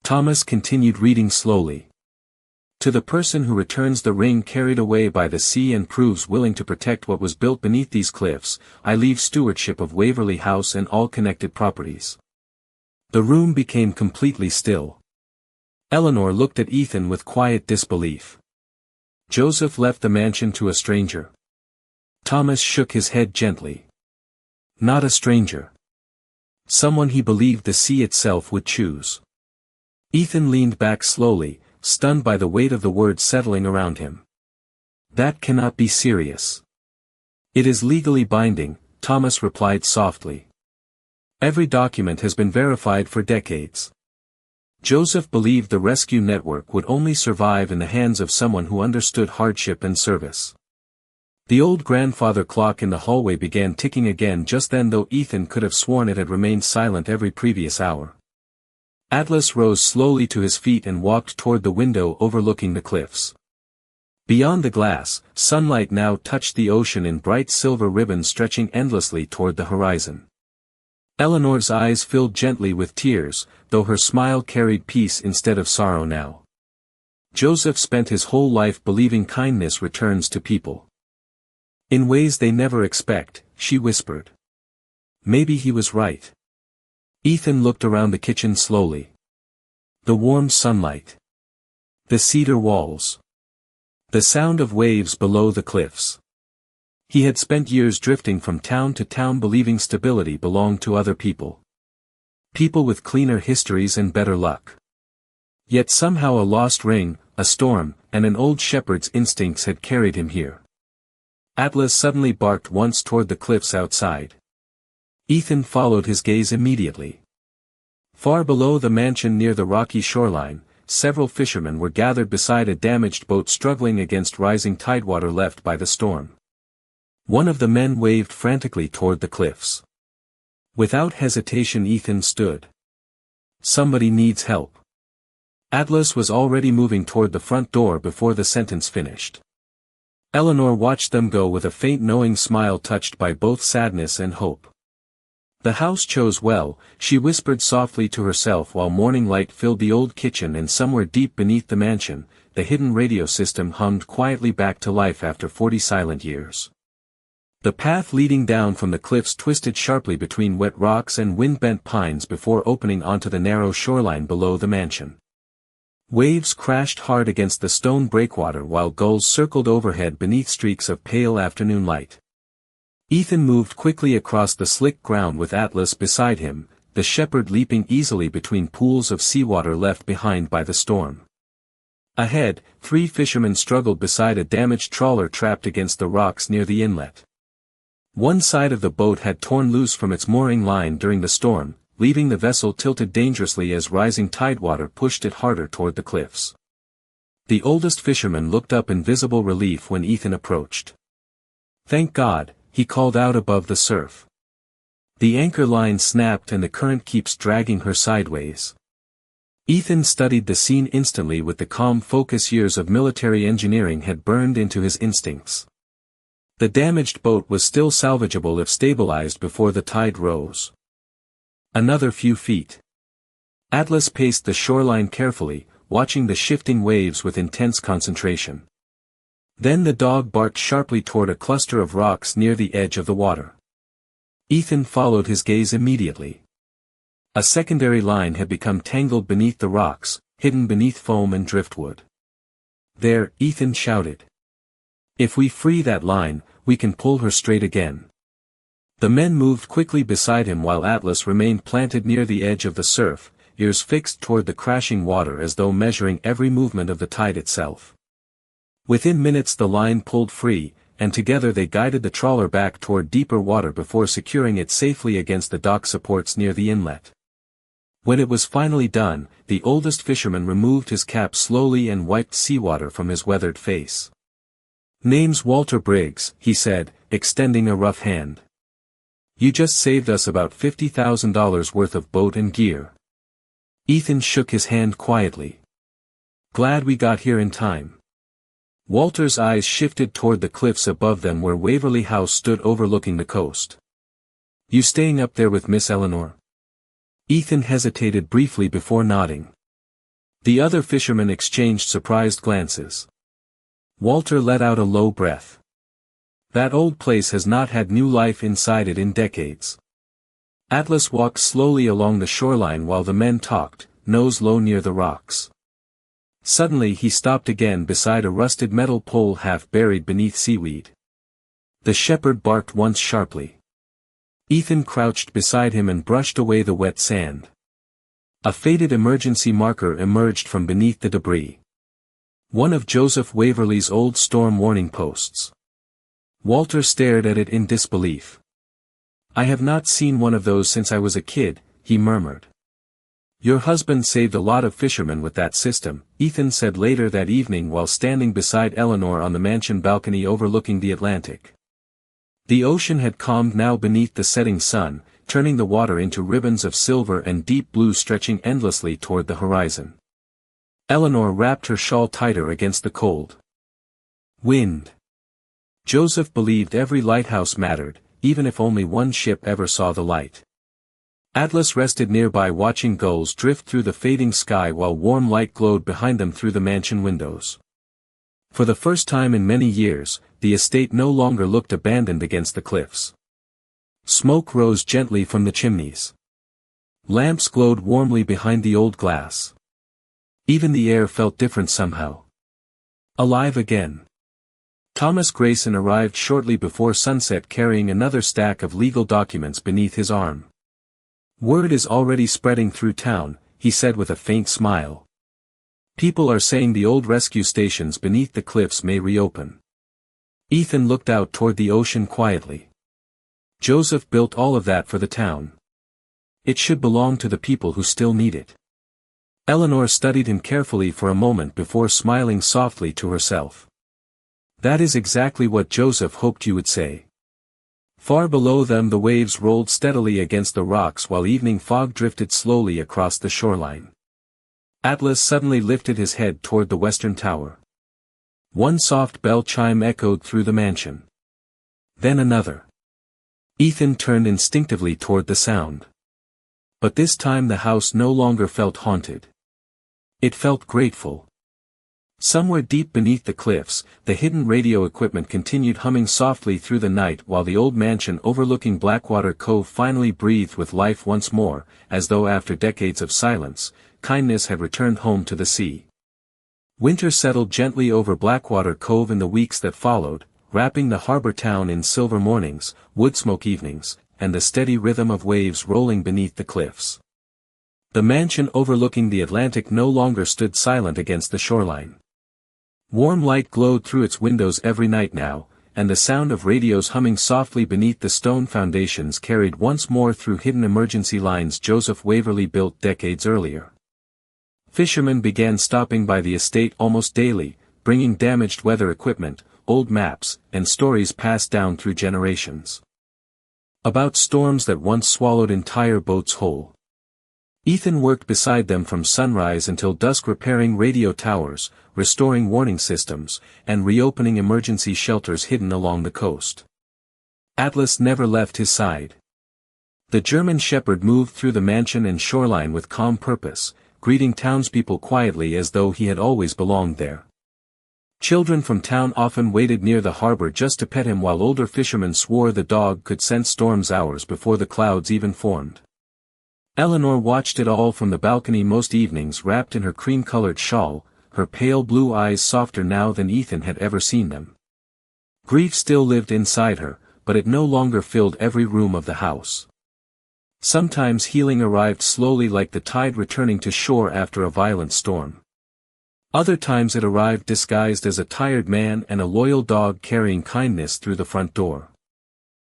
Thomas continued reading slowly. To the person who returns the ring carried away by the sea and proves willing to protect what was built beneath these cliffs, I leave stewardship of Waverly House and all connected properties. The room became completely still. Eleanor looked at Ethan with quiet disbelief. Joseph left the mansion to a stranger. Thomas shook his head gently. Not a stranger. Someone he believed the sea itself would choose. Ethan leaned back slowly, stunned by the weight of the words settling around him. That cannot be serious. It is legally binding, Thomas replied softly. Every document has been verified for decades. Joseph believed the rescue network would only survive in the hands of someone who understood hardship and service. The old grandfather clock in the hallway began ticking again just then, though Ethan could have sworn it had remained silent every previous hour. Atlas rose slowly to his feet and walked toward the window overlooking the cliffs. Beyond the glass, sunlight now touched the ocean in bright silver ribbons stretching endlessly toward the horizon. Eleanor's eyes filled gently with tears, though her smile carried peace instead of sorrow now. Joseph spent his whole life believing kindness returns to people. In ways they never expect, she whispered. Maybe he was right. Ethan looked around the kitchen slowly. The warm sunlight. The cedar walls. The sound of waves below the cliffs. He had spent years drifting from town to town believing stability belonged to other people. People with cleaner histories and better luck. Yet somehow a lost ring, a storm, and an old shepherd's instincts had carried him here. Atlas suddenly barked once toward the cliffs outside. Ethan followed his gaze immediately. Far below the mansion near the rocky shoreline, several fishermen were gathered beside a damaged boat struggling against rising tidewater left by the storm. One of the men waved frantically toward the cliffs. Without hesitation Ethan stood. Somebody needs help. Atlas was already moving toward the front door before the sentence finished. Eleanor watched them go with a faint knowing smile touched by both sadness and hope. The house chose well, she whispered softly to herself while morning light filled the old kitchen, and somewhere deep beneath the mansion, the hidden radio system hummed quietly back to life after 40 silent years. The path leading down from the cliffs twisted sharply between wet rocks and wind-bent pines before opening onto the narrow shoreline below the mansion. Waves crashed hard against the stone breakwater while gulls circled overhead beneath streaks of pale afternoon light. Ethan moved quickly across the slick ground with Atlas beside him, the shepherd leaping easily between pools of seawater left behind by the storm. Ahead, 3 fishermen struggled beside a damaged trawler trapped against the rocks near the inlet. One side of the boat had torn loose from its mooring line during the storm, leaving the vessel tilted dangerously as rising tidewater pushed it harder toward the cliffs. The oldest fisherman looked up in visible relief when Ethan approached. "Thank God," he called out above the surf. "The anchor line snapped and the current keeps dragging her sideways." Ethan studied the scene instantly with the calm focus years of military engineering had burned into his instincts. The damaged boat was still salvageable if stabilized before the tide rose. Another few feet. Atlas paced the shoreline carefully, watching the shifting waves with intense concentration. Then the dog barked sharply toward a cluster of rocks near the edge of the water. Ethan followed his gaze immediately. A secondary line had become tangled beneath the rocks, hidden beneath foam and driftwood. "There," Ethan shouted. "If we free that line, we can pull her straight again." The men moved quickly beside him while Atlas remained planted near the edge of the surf, ears fixed toward the crashing water as though measuring every movement of the tide itself. Within minutes the line pulled free, and together they guided the trawler back toward deeper water before securing it safely against the dock supports near the inlet. When it was finally done, the oldest fisherman removed his cap slowly and wiped seawater from his weathered face. "Name's Walter Briggs," he said, extending a rough hand. "You just saved us about $50,000 worth of boat and gear." Ethan shook his hand quietly. "Glad we got here in time." Walter's eyes shifted toward the cliffs above them where Waverly House stood overlooking the coast. "You staying up there with Miss Eleanor?" Ethan hesitated briefly before nodding. The other fishermen exchanged surprised glances. Walter let out a low breath. That old place has not had new life inside it in decades. Atlas walked slowly along the shoreline while the men talked, nose low near the rocks. Suddenly he stopped again beside a rusted metal pole half buried beneath seaweed. The shepherd barked once sharply. Ethan crouched beside him and brushed away the wet sand. A faded emergency marker emerged from beneath the debris. One of Joseph Waverly's old storm warning posts. Walter stared at it in disbelief. "I have not seen one of those since I was a kid," he murmured. "Your husband saved a lot of fishermen with that system," Ethan said later that evening while standing beside Eleanor on the mansion balcony overlooking the Atlantic. The ocean had calmed now beneath the setting sun, turning the water into ribbons of silver and deep blue stretching endlessly toward the horizon. Eleanor wrapped her shawl tighter against the cold wind. Joseph believed every lighthouse mattered, even if only one ship ever saw the light. Atlas rested nearby watching gulls drift through the fading sky while warm light glowed behind them through the mansion windows. For the first time in many years, the estate no longer looked abandoned against the cliffs. Smoke rose gently from the chimneys. Lamps glowed warmly behind the old glass. Even the air felt different somehow. Alive again. Thomas Grayson arrived shortly before sunset carrying another stack of legal documents beneath his arm. "Word is already spreading through town," he said with a faint smile. "People are saying the old rescue stations beneath the cliffs may reopen." Ethan looked out toward the ocean quietly. Joseph built all of that for the town. It should belong to the people who still need it. Eleanor studied him carefully for a moment before smiling softly to herself. "That is exactly what Joseph hoped you would say." Far below them the waves rolled steadily against the rocks while evening fog drifted slowly across the shoreline. Atlas suddenly lifted his head toward the western tower. One soft bell chime echoed through the mansion. Then another. Ethan turned instinctively toward the sound. But this time the house no longer felt haunted. It felt grateful. Somewhere deep beneath the cliffs, the hidden radio equipment continued humming softly through the night while the old mansion overlooking Blackwater Cove finally breathed with life once more, as though after decades of silence, kindness had returned home to the sea. Winter settled gently over Blackwater Cove in the weeks that followed, wrapping the harbor town in silver mornings, woodsmoke evenings, and the steady rhythm of waves rolling beneath the cliffs. The mansion overlooking the Atlantic no longer stood silent against the shoreline. Warm light glowed through its windows every night now, and the sound of radios humming softly beneath the stone foundations carried once more through hidden emergency lines Joseph Waverly built decades earlier. Fishermen began stopping by the estate almost daily, bringing damaged weather equipment, old maps, and stories passed down through generations. About storms that once swallowed entire boats whole. Ethan worked beside them from sunrise until dusk repairing radio towers, restoring warning systems, and reopening emergency shelters hidden along the coast. Atlas never left his side. The German shepherd moved through the mansion and shoreline with calm purpose, greeting townspeople quietly as though he had always belonged there. Children from town often waited near the harbor just to pet him while older fishermen swore the dog could sense storms hours before the clouds even formed. Eleanor watched it all from the balcony most evenings wrapped in her cream-colored shawl, her pale blue eyes softer now than Ethan had ever seen them. Grief still lived inside her, but it no longer filled every room of the house. Sometimes healing arrived slowly like the tide returning to shore after a violent storm. Other times it arrived disguised as a tired man and a loyal dog carrying kindness through the front door.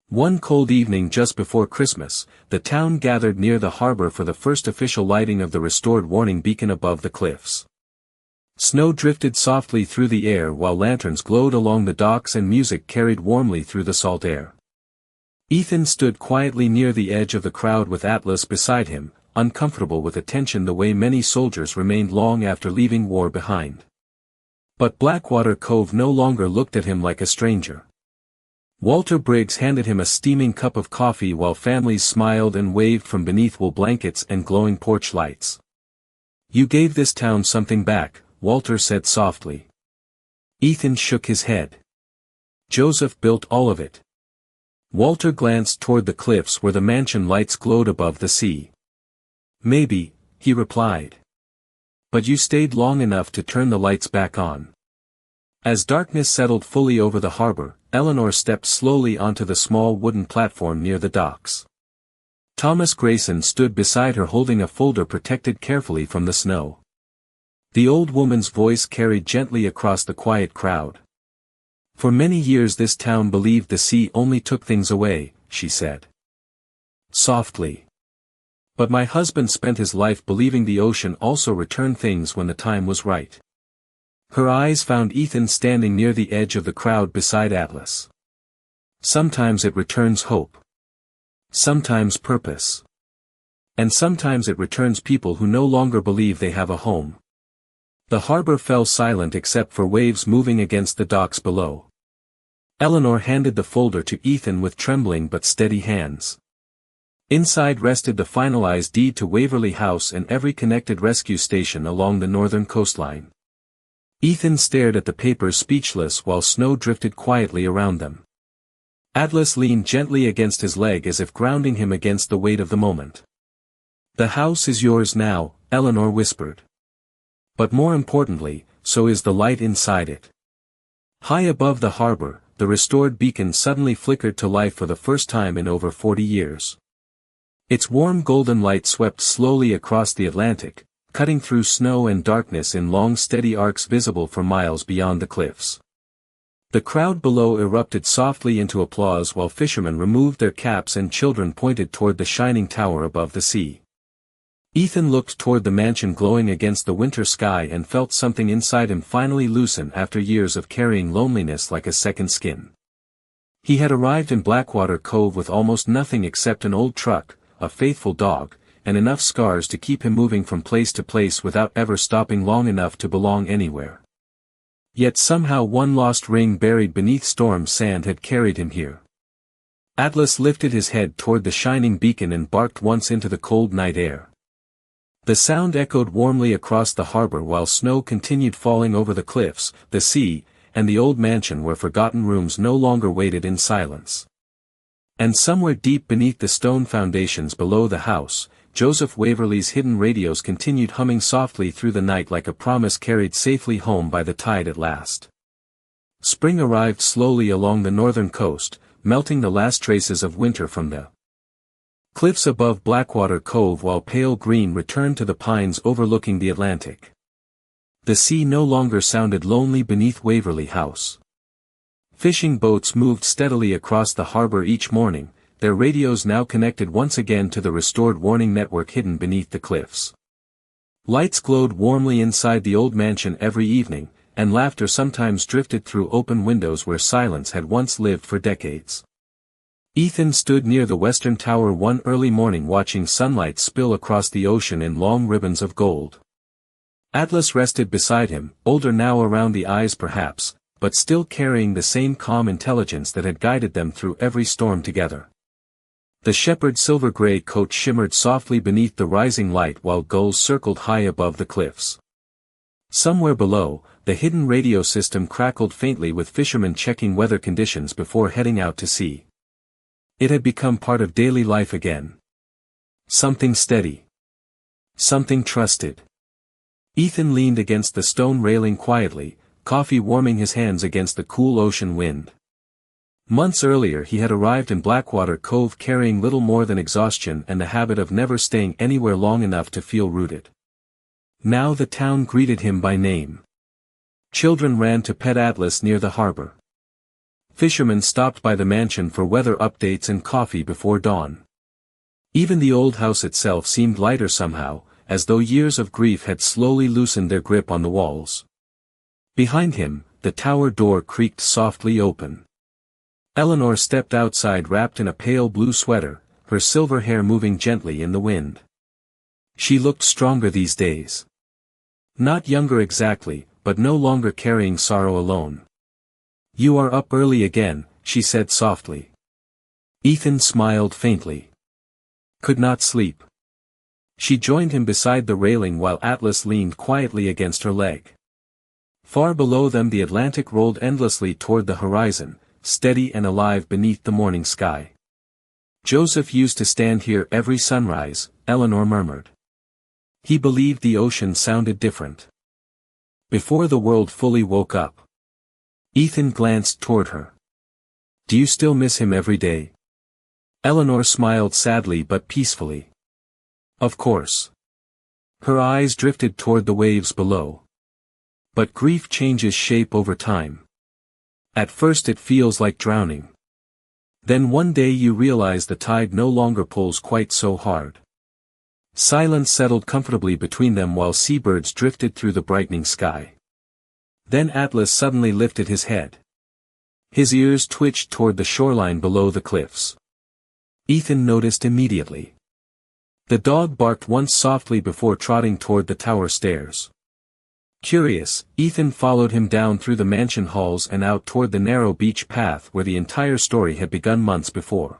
One cold evening just before Christmas, the town gathered near the harbor for the first official lighting of the restored warning beacon above the cliffs. Snow drifted softly through the air while lanterns glowed along the docks and music carried warmly through the salt air. Ethan stood quietly near the edge of the crowd with Atlas beside him, uncomfortable with attention the way many soldiers remained long after leaving war behind. But Blackwater Cove no longer looked at him like a stranger. Walter Briggs handed him a steaming cup of coffee while families smiled and waved from beneath wool blankets and glowing porch lights. "You gave this town something back," Walter said softly. Ethan shook his head. "Joseph built all of it." Walter glanced toward the cliffs where the mansion lights glowed above the sea. "Maybe," he replied. "But you stayed long enough to turn the lights back on." As darkness settled fully over the harbor, Eleanor stepped slowly onto the small wooden platform near the docks. Thomas Grayson stood beside her holding a folder protected carefully from the snow. The old woman's voice carried gently across the quiet crowd. "For many years this town believed the sea only took things away," she said softly. "But my husband spent his life believing the ocean also returned things when the time was right." Her eyes found Ethan standing near the edge of the crowd beside Atlas. "Sometimes it returns hope. Sometimes purpose. And sometimes it returns people who no longer believe they have a home." The harbor fell silent except for waves moving against the docks below. Eleanor handed the folder to Ethan with trembling but steady hands. Inside rested the finalized deed to Waverly House and every connected rescue station along the northern coastline. Ethan stared at the papers speechless while snow drifted quietly around them. Atlas leaned gently against his leg as if grounding him against the weight of the moment. "The house is yours now," Eleanor whispered. "But more importantly, so is the light inside it." High above the harbor, the restored beacon suddenly flickered to life for the first time in over 40 years. Its warm golden light swept slowly across the Atlantic, cutting through snow and darkness in long steady arcs visible for miles beyond the cliffs. The crowd below erupted softly into applause while fishermen removed their caps and children pointed toward the shining tower above the sea. Ethan looked toward the mansion glowing against the winter sky and felt something inside him finally loosen after years of carrying loneliness like a second skin. He had arrived in Blackwater Cove with almost nothing except an old truck, a faithful dog, and enough scars to keep him moving from place to place without ever stopping long enough to belong anywhere. Yet somehow one lost ring buried beneath storm sand had carried him here. Atlas lifted his head toward the shining beacon and barked once into the cold night air. The sound echoed warmly across the harbor while snow continued falling over the cliffs, the sea, and the old mansion where forgotten rooms no longer waited in silence. And somewhere deep beneath the stone foundations below the house, Joseph Waverly's hidden radios continued humming softly through the night like a promise carried safely home by the tide at last. Spring arrived slowly along the northern coast, melting the last traces of winter from the cliffs above Blackwater Cove while pale green returned to the pines overlooking the Atlantic. The sea no longer sounded lonely beneath Waverly House. Fishing boats moved steadily across the harbor each morning, their radios now connected once again to the restored warning network hidden beneath the cliffs. Lights glowed warmly inside the old mansion every evening, and laughter sometimes drifted through open windows where silence had once lived for decades. Ethan stood near the western tower one early morning watching sunlight spill across the ocean in long ribbons of gold. Atlas rested beside him, older now around the eyes perhaps, but still carrying the same calm intelligence that had guided them through every storm together. The shepherd's silver-gray coat shimmered softly beneath the rising light while gulls circled high above the cliffs. Somewhere below, the hidden radio system crackled faintly with fishermen checking weather conditions before heading out to sea. It had become part of daily life again. Something steady. Something trusted. Ethan leaned against the stone railing quietly, coffee warming his hands against the cool ocean wind. Months earlier he had arrived in Blackwater Cove carrying little more than exhaustion and the habit of never staying anywhere long enough to feel rooted. Now the town greeted him by name. Children ran to pet Atlas near the harbor. Fishermen stopped by the mansion for weather updates and coffee before dawn. Even the old house itself seemed lighter somehow, as though years of grief had slowly loosened their grip on the walls. Behind him, the tower door creaked softly open. Eleanor stepped outside wrapped in a pale blue sweater, her silver hair moving gently in the wind. She looked stronger these days. Not younger exactly, but no longer carrying sorrow alone. "You are up early again," she said softly. Ethan smiled faintly. "Could not sleep." She joined him beside the railing while Atlas leaned quietly against her leg. Far below them the Atlantic rolled endlessly toward the horizon, steady and alive beneath the morning sky. "Joseph used to stand here every sunrise," Eleanor murmured. "He believed the ocean sounded different. Before the world fully woke up." Ethan glanced toward her. "Do you still miss him every day?" Eleanor smiled sadly but peacefully. "Of course." Her eyes drifted toward the waves below. "But grief changes shape over time. At first it feels like drowning. Then one day you realize the tide no longer pulls quite so hard." Silence settled comfortably between them while seabirds drifted through the brightening sky. Then Atlas suddenly lifted his head. His ears twitched toward the shoreline below the cliffs. Ethan noticed immediately. The dog barked once softly before trotting toward the tower stairs. Curious, Ethan followed him down through the mansion halls and out toward the narrow beach path where the entire story had begun months before.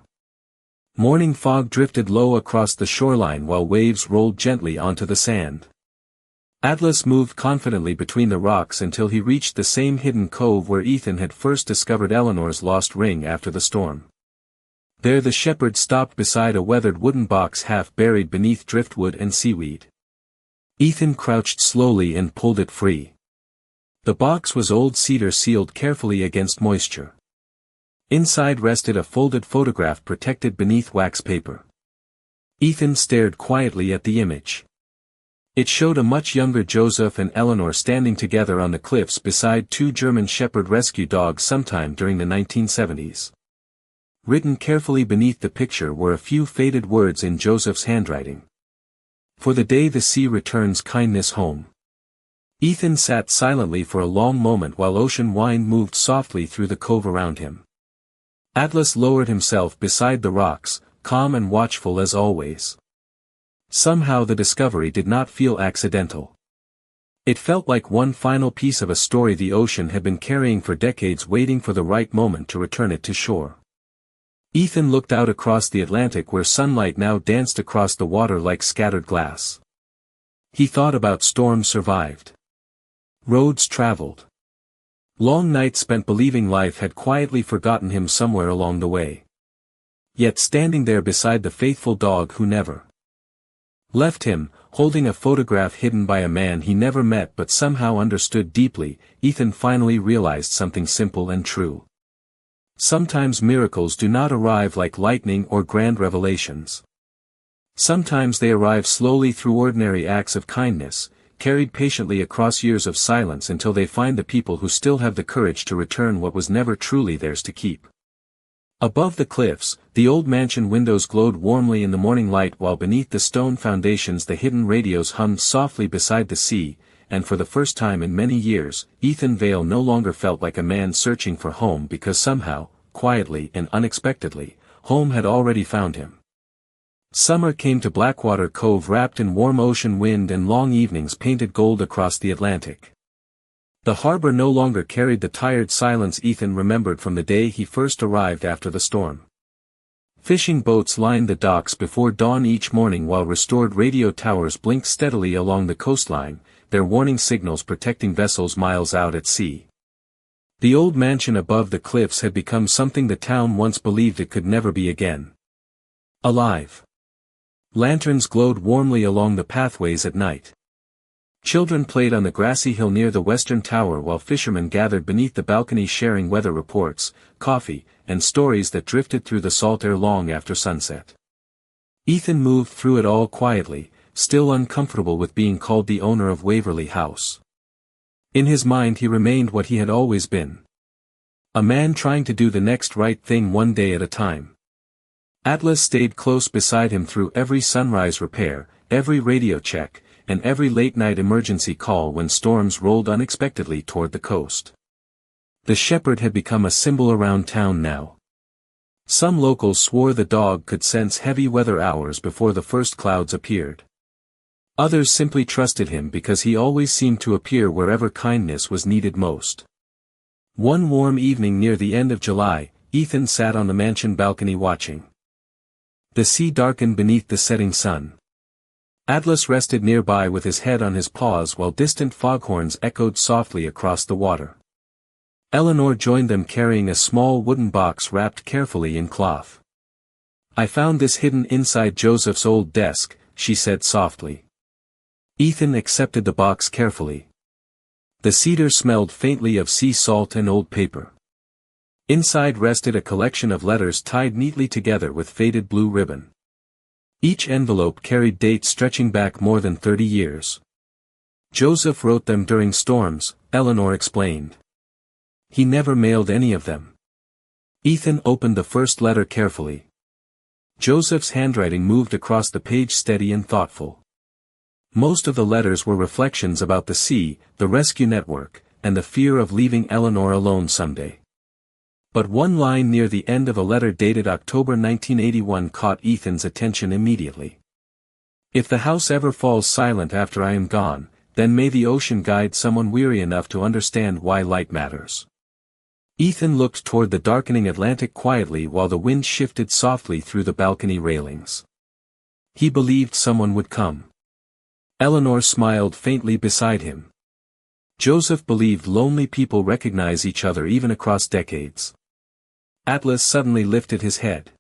Morning fog drifted low across the shoreline while waves rolled gently onto the sand. Atlas moved confidently between the rocks until he reached the same hidden cove where Ethan had first discovered Eleanor's lost ring after the storm. There the shepherd stopped beside a weathered wooden box half buried beneath driftwood and seaweed. Ethan crouched slowly and pulled it free. The box was old cedar sealed carefully against moisture. Inside rested a folded photograph protected beneath wax paper. Ethan stared quietly at the image. It showed a much younger Joseph and Eleanor standing together on the cliffs beside two German shepherd rescue dogs sometime during the 1970s. Written carefully beneath the picture were a few faded words in Joseph's handwriting. "For the day the sea returns kindness home." Ethan sat silently for a long moment while ocean wind moved softly through the cove around him. Atlas lowered himself beside the rocks, calm and watchful as always. Somehow the discovery did not feel accidental. It felt like one final piece of a story the ocean had been carrying for decades, waiting for the right moment to return it to shore. Ethan looked out across the Atlantic where sunlight now danced across the water like scattered glass. He thought about storms survived. Roads traveled. Long nights spent believing life had quietly forgotten him somewhere along the way. Yet standing there beside the faithful dog who never left him, holding a photograph hidden by a man he never met but somehow understood deeply, Ethan finally realized something simple and true. Sometimes miracles do not arrive like lightning or grand revelations. Sometimes they arrive slowly through ordinary acts of kindness, carried patiently across years of silence until they find the people who still have the courage to return what was never truly theirs to keep. Above the cliffs, the old mansion windows glowed warmly in the morning light while beneath the stone foundations the hidden radios hummed softly beside the sea, and for the first time in many years, Ethan Vale no longer felt like a man searching for home because somehow, quietly and unexpectedly, home had already found him. Summer came to Blackwater Cove wrapped in warm ocean wind and long evenings painted gold across the Atlantic. The harbor no longer carried the tired silence Ethan remembered from the day he first arrived after the storm. Fishing boats lined the docks before dawn each morning while restored radio towers blinked steadily along the coastline, their warning signals protecting vessels miles out at sea. The old mansion above the cliffs had become something the town once believed it could never be again. Alive. Lanterns glowed warmly along the pathways at night. Children played on the grassy hill near the western tower while fishermen gathered beneath the balcony sharing weather reports, coffee, and stories that drifted through the salt air long after sunset. Ethan moved through it all quietly, still uncomfortable with being called the owner of Waverly House. In his mind he remained what he had always been. A man trying to do the next right thing one day at a time. Atlas stayed close beside him through every sunrise repair, every radio check, and every late-night emergency call when storms rolled unexpectedly toward the coast. The shepherd had become a symbol around town now. Some locals swore the dog could sense heavy weather hours before the first clouds appeared. Others simply trusted him because he always seemed to appear wherever kindness was needed most. One warm evening near the end of July, Ethan sat on the mansion balcony watching. The sea darkened beneath the setting sun. Atlas rested nearby with his head on his paws while distant foghorns echoed softly across the water. Eleanor joined them carrying a small wooden box wrapped carefully in cloth. "I found this hidden inside Joseph's old desk," she said softly. Ethan accepted the box carefully. The cedar smelled faintly of sea salt and old paper. Inside rested a collection of letters tied neatly together with faded blue ribbon. Each envelope carried dates stretching back more than 30 years. "Joseph wrote them during storms," Eleanor explained. "He never mailed any of them." Ethan opened the first letter carefully. Joseph's handwriting moved across the page steady and thoughtful. Most of the letters were reflections about the sea, the rescue network, and the fear of leaving Eleanor alone someday. But one line near the end of a letter dated October 1981 caught Ethan's attention immediately. "If the house ever falls silent after I am gone, then may the ocean guide someone weary enough to understand why light matters." Ethan looked toward the darkening Atlantic quietly while the wind shifted softly through the balcony railings. He believed someone would come. Eleanor smiled faintly beside him. Joseph believed lonely people recognize each other even across decades. Atlas suddenly lifted his head.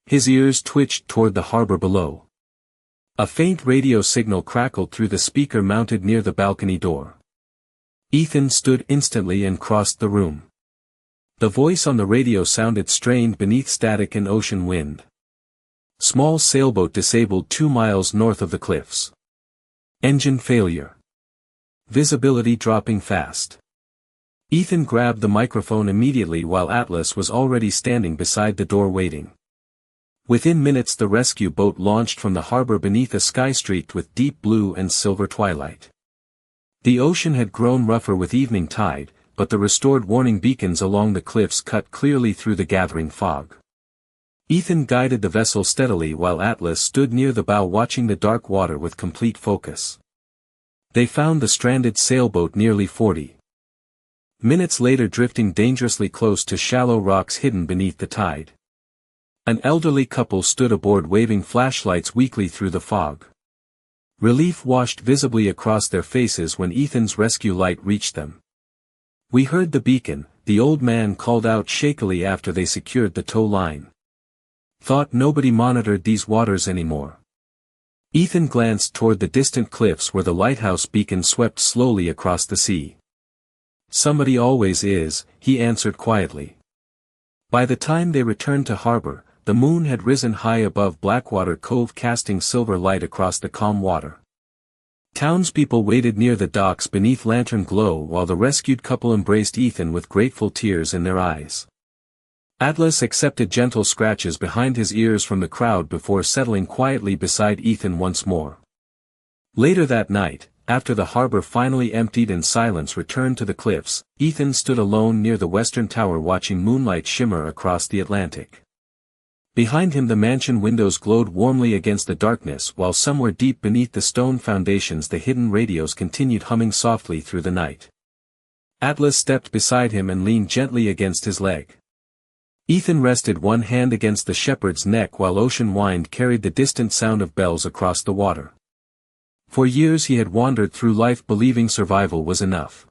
His ears twitched toward the harbor below. A faint radio signal crackled through the speaker mounted near the balcony door. Ethan stood instantly and crossed the room. The voice on the radio sounded strained beneath static and ocean wind. "Small sailboat disabled 2 miles north of the cliffs. Engine failure. Visibility dropping fast." Ethan grabbed the microphone immediately while Atlas was already standing beside the door waiting. Within minutes the rescue boat launched from the harbor beneath a sky streaked with deep blue and silver twilight. The ocean had grown rougher with evening tide, but the restored warning beacons along the cliffs cut clearly through the gathering fog. Ethan guided the vessel steadily while Atlas stood near the bow watching the dark water with complete focus. They found the stranded sailboat nearly 40 minutes later drifting dangerously close to shallow rocks hidden beneath the tide. An elderly couple stood aboard waving flashlights weakly through the fog. Relief washed visibly across their faces when Ethan's rescue light reached them. "We heard the beacon," the old man called out shakily after they secured the tow line. "Thought nobody monitored these waters anymore." Ethan glanced toward the distant cliffs where the lighthouse beacon swept slowly across the sea. "Somebody always is," he answered quietly. By the time they returned to harbor, the moon had risen high above Blackwater Cove casting silver light across the calm water. Townspeople waited near the docks beneath lantern glow while the rescued couple embraced Ethan with grateful tears in their eyes. Atlas accepted gentle scratches behind his ears from the crowd before settling quietly beside Ethan once more. Later that night, after the harbor finally emptied and silence returned to the cliffs, Ethan stood alone near the western tower watching moonlight shimmer across the Atlantic. Behind him the mansion windows glowed warmly against the darkness while somewhere deep beneath the stone foundations the hidden radios continued humming softly through the night. Atlas stepped beside him and leaned gently against his leg. Ethan rested one hand against the shepherd's neck while ocean wind carried the distant sound of bells across the water. For years he had wandered through life believing survival was enough.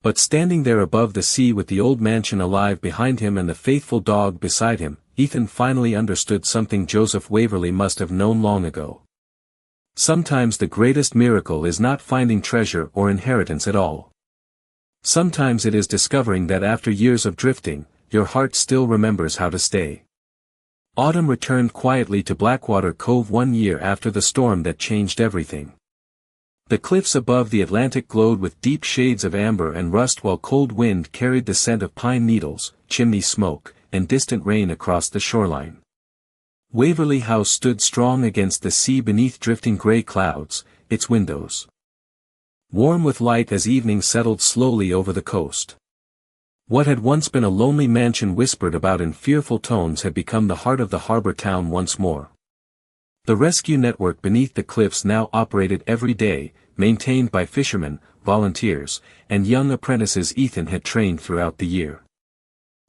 But standing there above the sea with the old mansion alive behind him and the faithful dog beside him, Ethan finally understood something Joseph Waverly must have known long ago. Sometimes the greatest miracle is not finding treasure or inheritance at all. Sometimes it is discovering that after years of drifting, your heart still remembers how to stay. Autumn returned quietly to Blackwater Cove 1 year after the storm that changed everything. The cliffs above the Atlantic glowed with deep shades of amber and rust while cold wind carried the scent of pine needles, chimney smoke, and distant rain across the shoreline. Waverly House stood strong against the sea beneath drifting gray clouds, its windows warm with light as evening settled slowly over the coast. What had once been a lonely mansion whispered about in fearful tones had become the heart of the harbor town once more. The rescue network beneath the cliffs now operated every day, maintained by fishermen, volunteers, and young apprentices Ethan had trained throughout the year.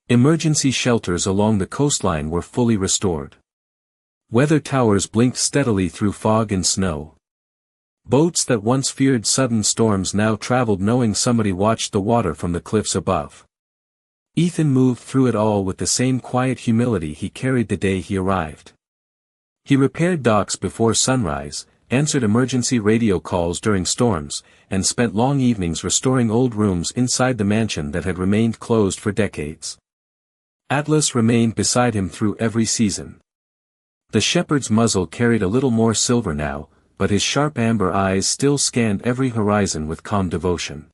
Emergency shelters along the coastline were fully restored. Weather towers blinked steadily through fog and snow. Boats that once feared sudden storms now traveled knowing somebody watched the water from the cliffs above. Ethan moved through it all with the same quiet humility he carried the day he arrived. He repaired docks before sunrise, answered emergency radio calls during storms, and spent long evenings restoring old rooms inside the mansion that had remained closed for decades. Atlas remained beside him through every season. The shepherd's muzzle carried a little more silver now, but his sharp amber eyes still scanned every horizon with calm devotion.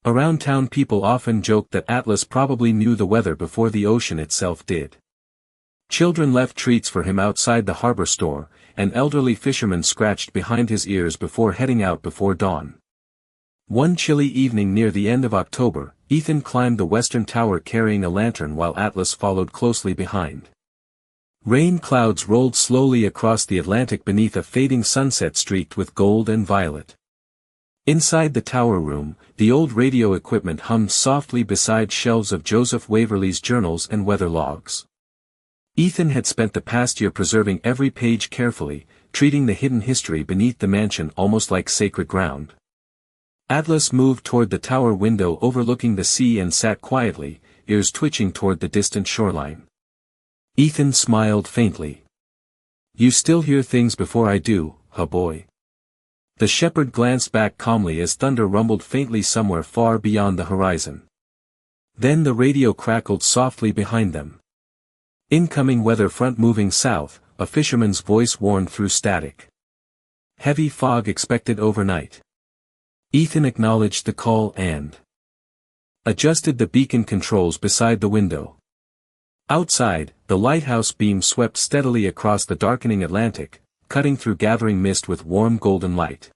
Around town people often joked that Atlas probably knew the weather before the ocean itself did. Children left treats for him outside the harbor store, and elderly fishermen scratched behind his ears before heading out before dawn. One chilly evening near the end of October, Ethan climbed the western tower carrying a lantern while Atlas followed closely behind. Rain clouds rolled slowly across the Atlantic beneath a fading sunset streaked with gold and violet. Inside the tower room, the old radio equipment hummed softly beside shelves of Joseph Waverly's journals and weather logs. Ethan had spent the past year preserving every page carefully, treating the hidden history beneath the mansion almost like sacred ground. Atlas moved toward the tower window overlooking the sea and sat quietly, ears twitching toward the distant shoreline. Ethan smiled faintly. "You still hear things before I do, huh boy?" The shepherd glanced back calmly as thunder rumbled faintly somewhere far beyond the horizon. Then the radio crackled softly behind them. "Incoming weather front moving south," a fisherman's voice warned through static. "Heavy fog expected overnight." Ethan acknowledged the call and adjusted the beacon controls beside the window. Outside, the lighthouse beam swept steadily across the darkening Atlantic, cutting through gathering mist with warm golden light.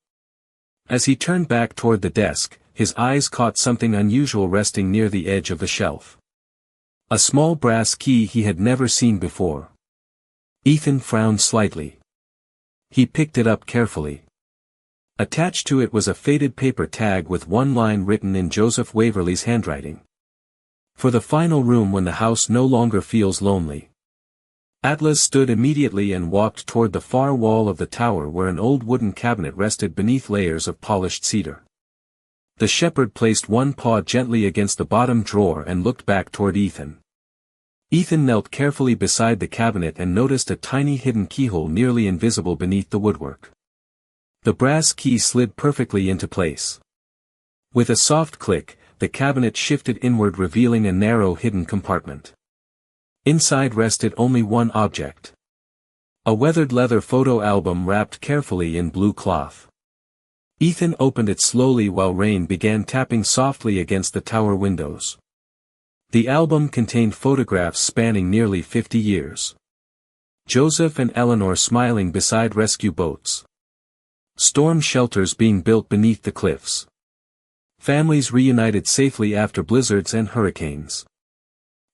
As he turned back toward the desk, his eyes caught something unusual resting near the edge of the shelf. A small brass key he had never seen before. Ethan frowned slightly. He picked it up carefully. Attached to it was a faded paper tag with one line written in Joseph Waverly's handwriting. "For the final room when the house no longer feels lonely." Atlas stood immediately and walked toward the far wall of the tower where an old wooden cabinet rested beneath layers of polished cedar. The shepherd placed one paw gently against the bottom drawer and looked back toward Ethan. Ethan knelt carefully beside the cabinet and noticed a tiny hidden keyhole nearly invisible beneath the woodwork. The brass key slid perfectly into place. With a soft click, the cabinet shifted inward revealing a narrow hidden compartment. Inside rested only one object. A weathered leather photo album wrapped carefully in blue cloth. Ethan opened it slowly while rain began tapping softly against the tower windows. The album contained photographs spanning nearly 50 years. Joseph and Eleanor smiling beside rescue boats. Storm shelters being built beneath the cliffs. Families reunited safely after blizzards and hurricanes.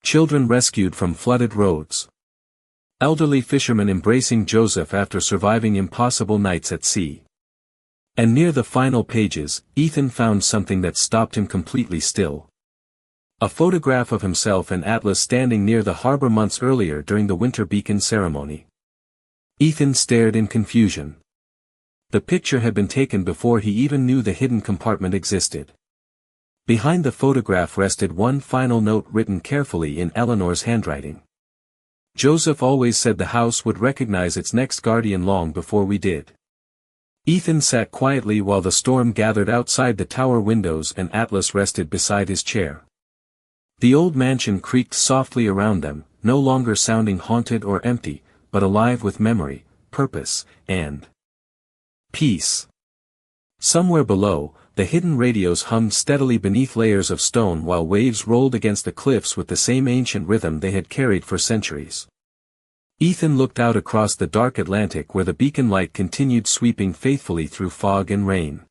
Children rescued from flooded roads. Elderly fishermen embracing Joseph after surviving impossible nights at sea. And near the final pages, Ethan found something that stopped him completely still. A photograph of himself and Atlas standing near the harbor months earlier during the winter beacon ceremony. Ethan stared in confusion. The picture had been taken before he even knew the hidden compartment existed. Behind the photograph rested one final note written carefully in Eleanor's handwriting. "Joseph always said the house would recognize its next guardian long before we did." Ethan sat quietly while the storm gathered outside the tower windows and Atlas rested beside his chair. The old mansion creaked softly around them, no longer sounding haunted or empty, but alive with memory, purpose, and peace. Somewhere below, the hidden radios hummed steadily beneath layers of stone while waves rolled against the cliffs with the same ancient rhythm they had carried for centuries. Ethan looked out across the dark Atlantic where the beacon light continued sweeping faithfully through fog and rain.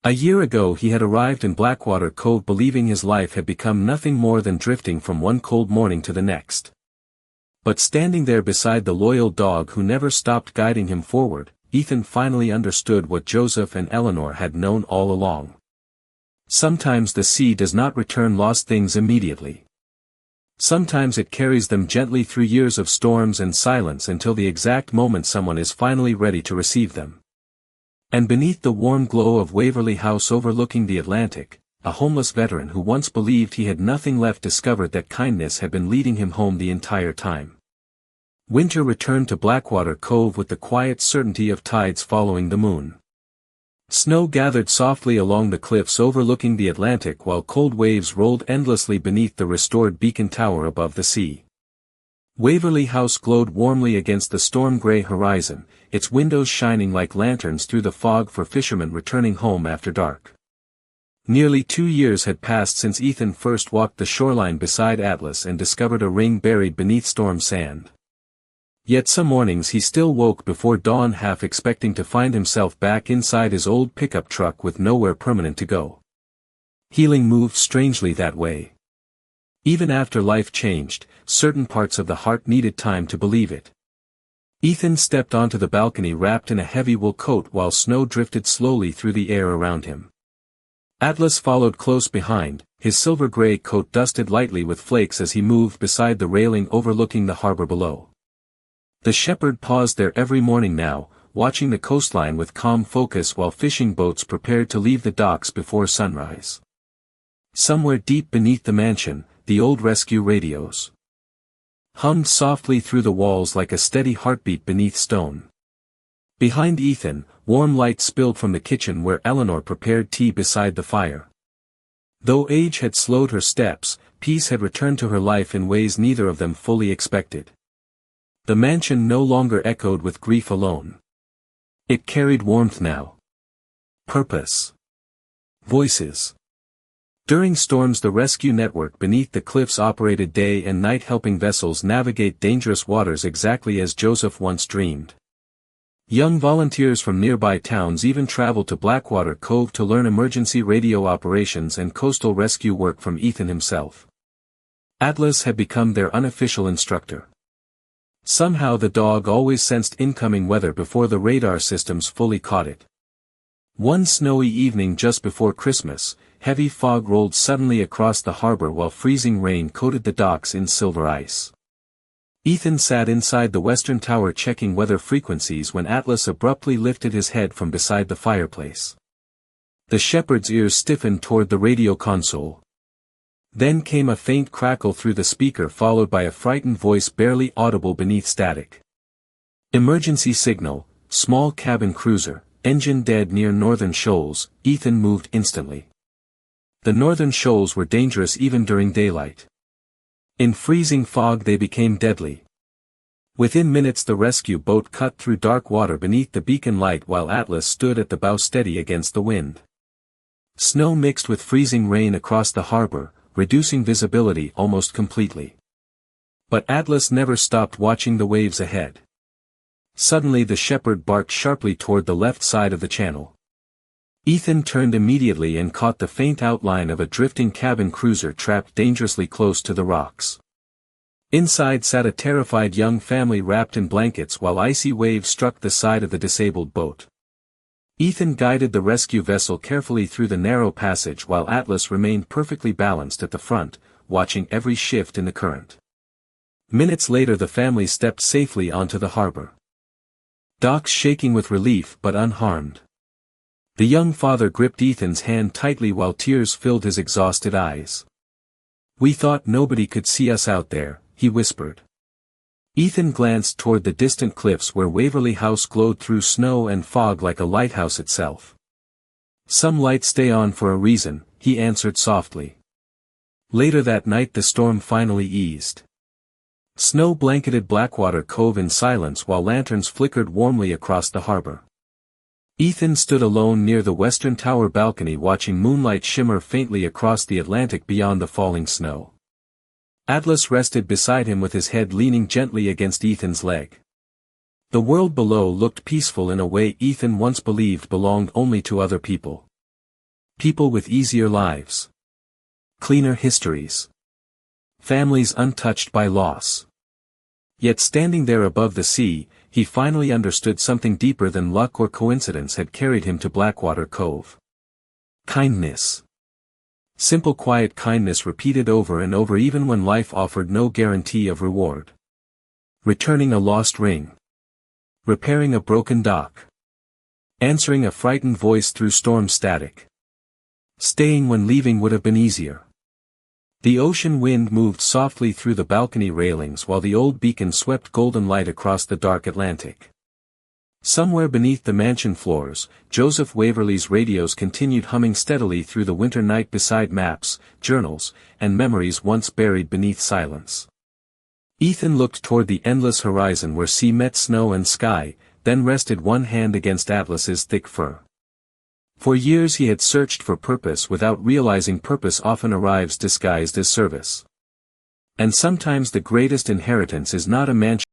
A year ago he had arrived in Blackwater Cove believing his life had become nothing more than drifting from one cold morning to the next. But standing there beside the loyal dog who never stopped guiding him forward, Ethan finally understood what Joseph and Eleanor had known all along. Sometimes the sea does not return lost things immediately. Sometimes it carries them gently through years of storms and silence until the exact moment someone is finally ready to receive them. And beneath the warm glow of Waverly House overlooking the Atlantic, a homeless veteran who once believed he had nothing left discovered that kindness had been leading him home the entire time. Winter returned to Blackwater Cove with the quiet certainty of tides following the moon. Snow gathered softly along the cliffs overlooking the Atlantic while cold waves rolled endlessly beneath the restored beacon tower above the sea. Waverly House glowed warmly against the storm-gray horizon, its windows shining like lanterns through the fog for fishermen returning home after dark. Nearly 2 years had passed since Ethan first walked the shoreline beside Atlas and discovered a ring buried beneath storm sand. Yet some mornings he still woke before dawn half expecting to find himself back inside his old pickup truck with nowhere permanent to go. Healing moved strangely that way. Even after life changed, certain parts of the heart needed time to believe it. Ethan stepped onto the balcony wrapped in a heavy wool coat while snow drifted slowly through the air around him. Atlas followed close behind, his silver-gray coat dusted lightly with flakes as he moved beside the railing overlooking the harbor below. The shepherd paused there every morning now, watching the coastline with calm focus while fishing boats prepared to leave the docks before sunrise. Somewhere deep beneath the mansion, the old rescue radios hummed softly through the walls like a steady heartbeat beneath stone. Behind Ethan, warm light spilled from the kitchen where Eleanor prepared tea beside the fire. Though age had slowed her steps, peace had returned to her life in ways neither of them fully expected. The mansion no longer echoed with grief alone. It carried warmth now. Purpose. Voices. During storms the rescue network beneath the cliffs operated day and night helping vessels navigate dangerous waters exactly as Joseph once dreamed. Young volunteers from nearby towns even traveled to Blackwater Cove to learn emergency radio operations and coastal rescue work from Ethan himself. Atlas had become their unofficial instructor. Somehow the dog always sensed incoming weather before the radar systems fully caught it. One snowy evening just before Christmas, heavy fog rolled suddenly across the harbor while freezing rain coated the docks in silver ice. Ethan sat inside the western tower checking weather frequencies when Atlas abruptly lifted his head from beside the fireplace. The shepherd's ears stiffened toward the radio console. Then came a faint crackle through the speaker followed by a frightened voice barely audible beneath static. Emergency signal, small cabin cruiser, engine dead near Northern Shoals. Ethan moved instantly. The Northern Shoals were dangerous even during daylight. In freezing fog they became deadly. Within minutes the rescue boat cut through dark water beneath the beacon light while Atlas stood at the bow steady against the wind. Snow mixed with freezing rain across the harbor, reducing visibility almost completely. But Atlas never stopped watching the waves ahead. Suddenly the shepherd barked sharply toward the left side of the channel. Ethan turned immediately and caught the faint outline of a drifting cabin cruiser trapped dangerously close to the rocks. Inside sat a terrified young family wrapped in blankets while icy waves struck the side of the disabled boat. Ethan guided the rescue vessel carefully through the narrow passage while Atlas remained perfectly balanced at the front, watching every shift in the current. Minutes later the family stepped safely onto the harbor. Docks shaking with relief but unharmed. The young father gripped Ethan's hand tightly while tears filled his exhausted eyes. "We thought nobody could see us out there," he whispered. Ethan glanced toward the distant cliffs where Waverly House glowed through snow and fog like a lighthouse itself. "Some lights stay on for a reason," he answered softly. Later that night the storm finally eased. Snow blanketed Blackwater Cove in silence while lanterns flickered warmly across the harbor. Ethan stood alone near the western tower balcony watching moonlight shimmer faintly across the Atlantic beyond the falling snow. Atlas rested beside him with his head leaning gently against Ethan's leg. The world below looked peaceful in a way Ethan once believed belonged only to other people. People with easier lives. Cleaner histories. Families untouched by loss. Yet standing there above the sea, he finally understood something deeper than luck or coincidence had carried him to Blackwater Cove. Kindness. Simple quiet kindness repeated over and over even when life offered no guarantee of reward. Returning a lost ring. Repairing a broken dock. Answering a frightened voice through storm static. Staying when leaving would have been easier. The ocean wind moved softly through the balcony railings while the old beacon swept golden light across the dark Atlantic. Somewhere beneath the mansion floors, Joseph Waverly's radios continued humming steadily through the winter night beside maps, journals, and memories once buried beneath silence. Ethan looked toward the endless horizon where sea met snow and sky, then rested one hand against Atlas's thick fur. For years he had searched for purpose without realizing purpose often arrives disguised as service. And sometimes the greatest inheritance is not a mansion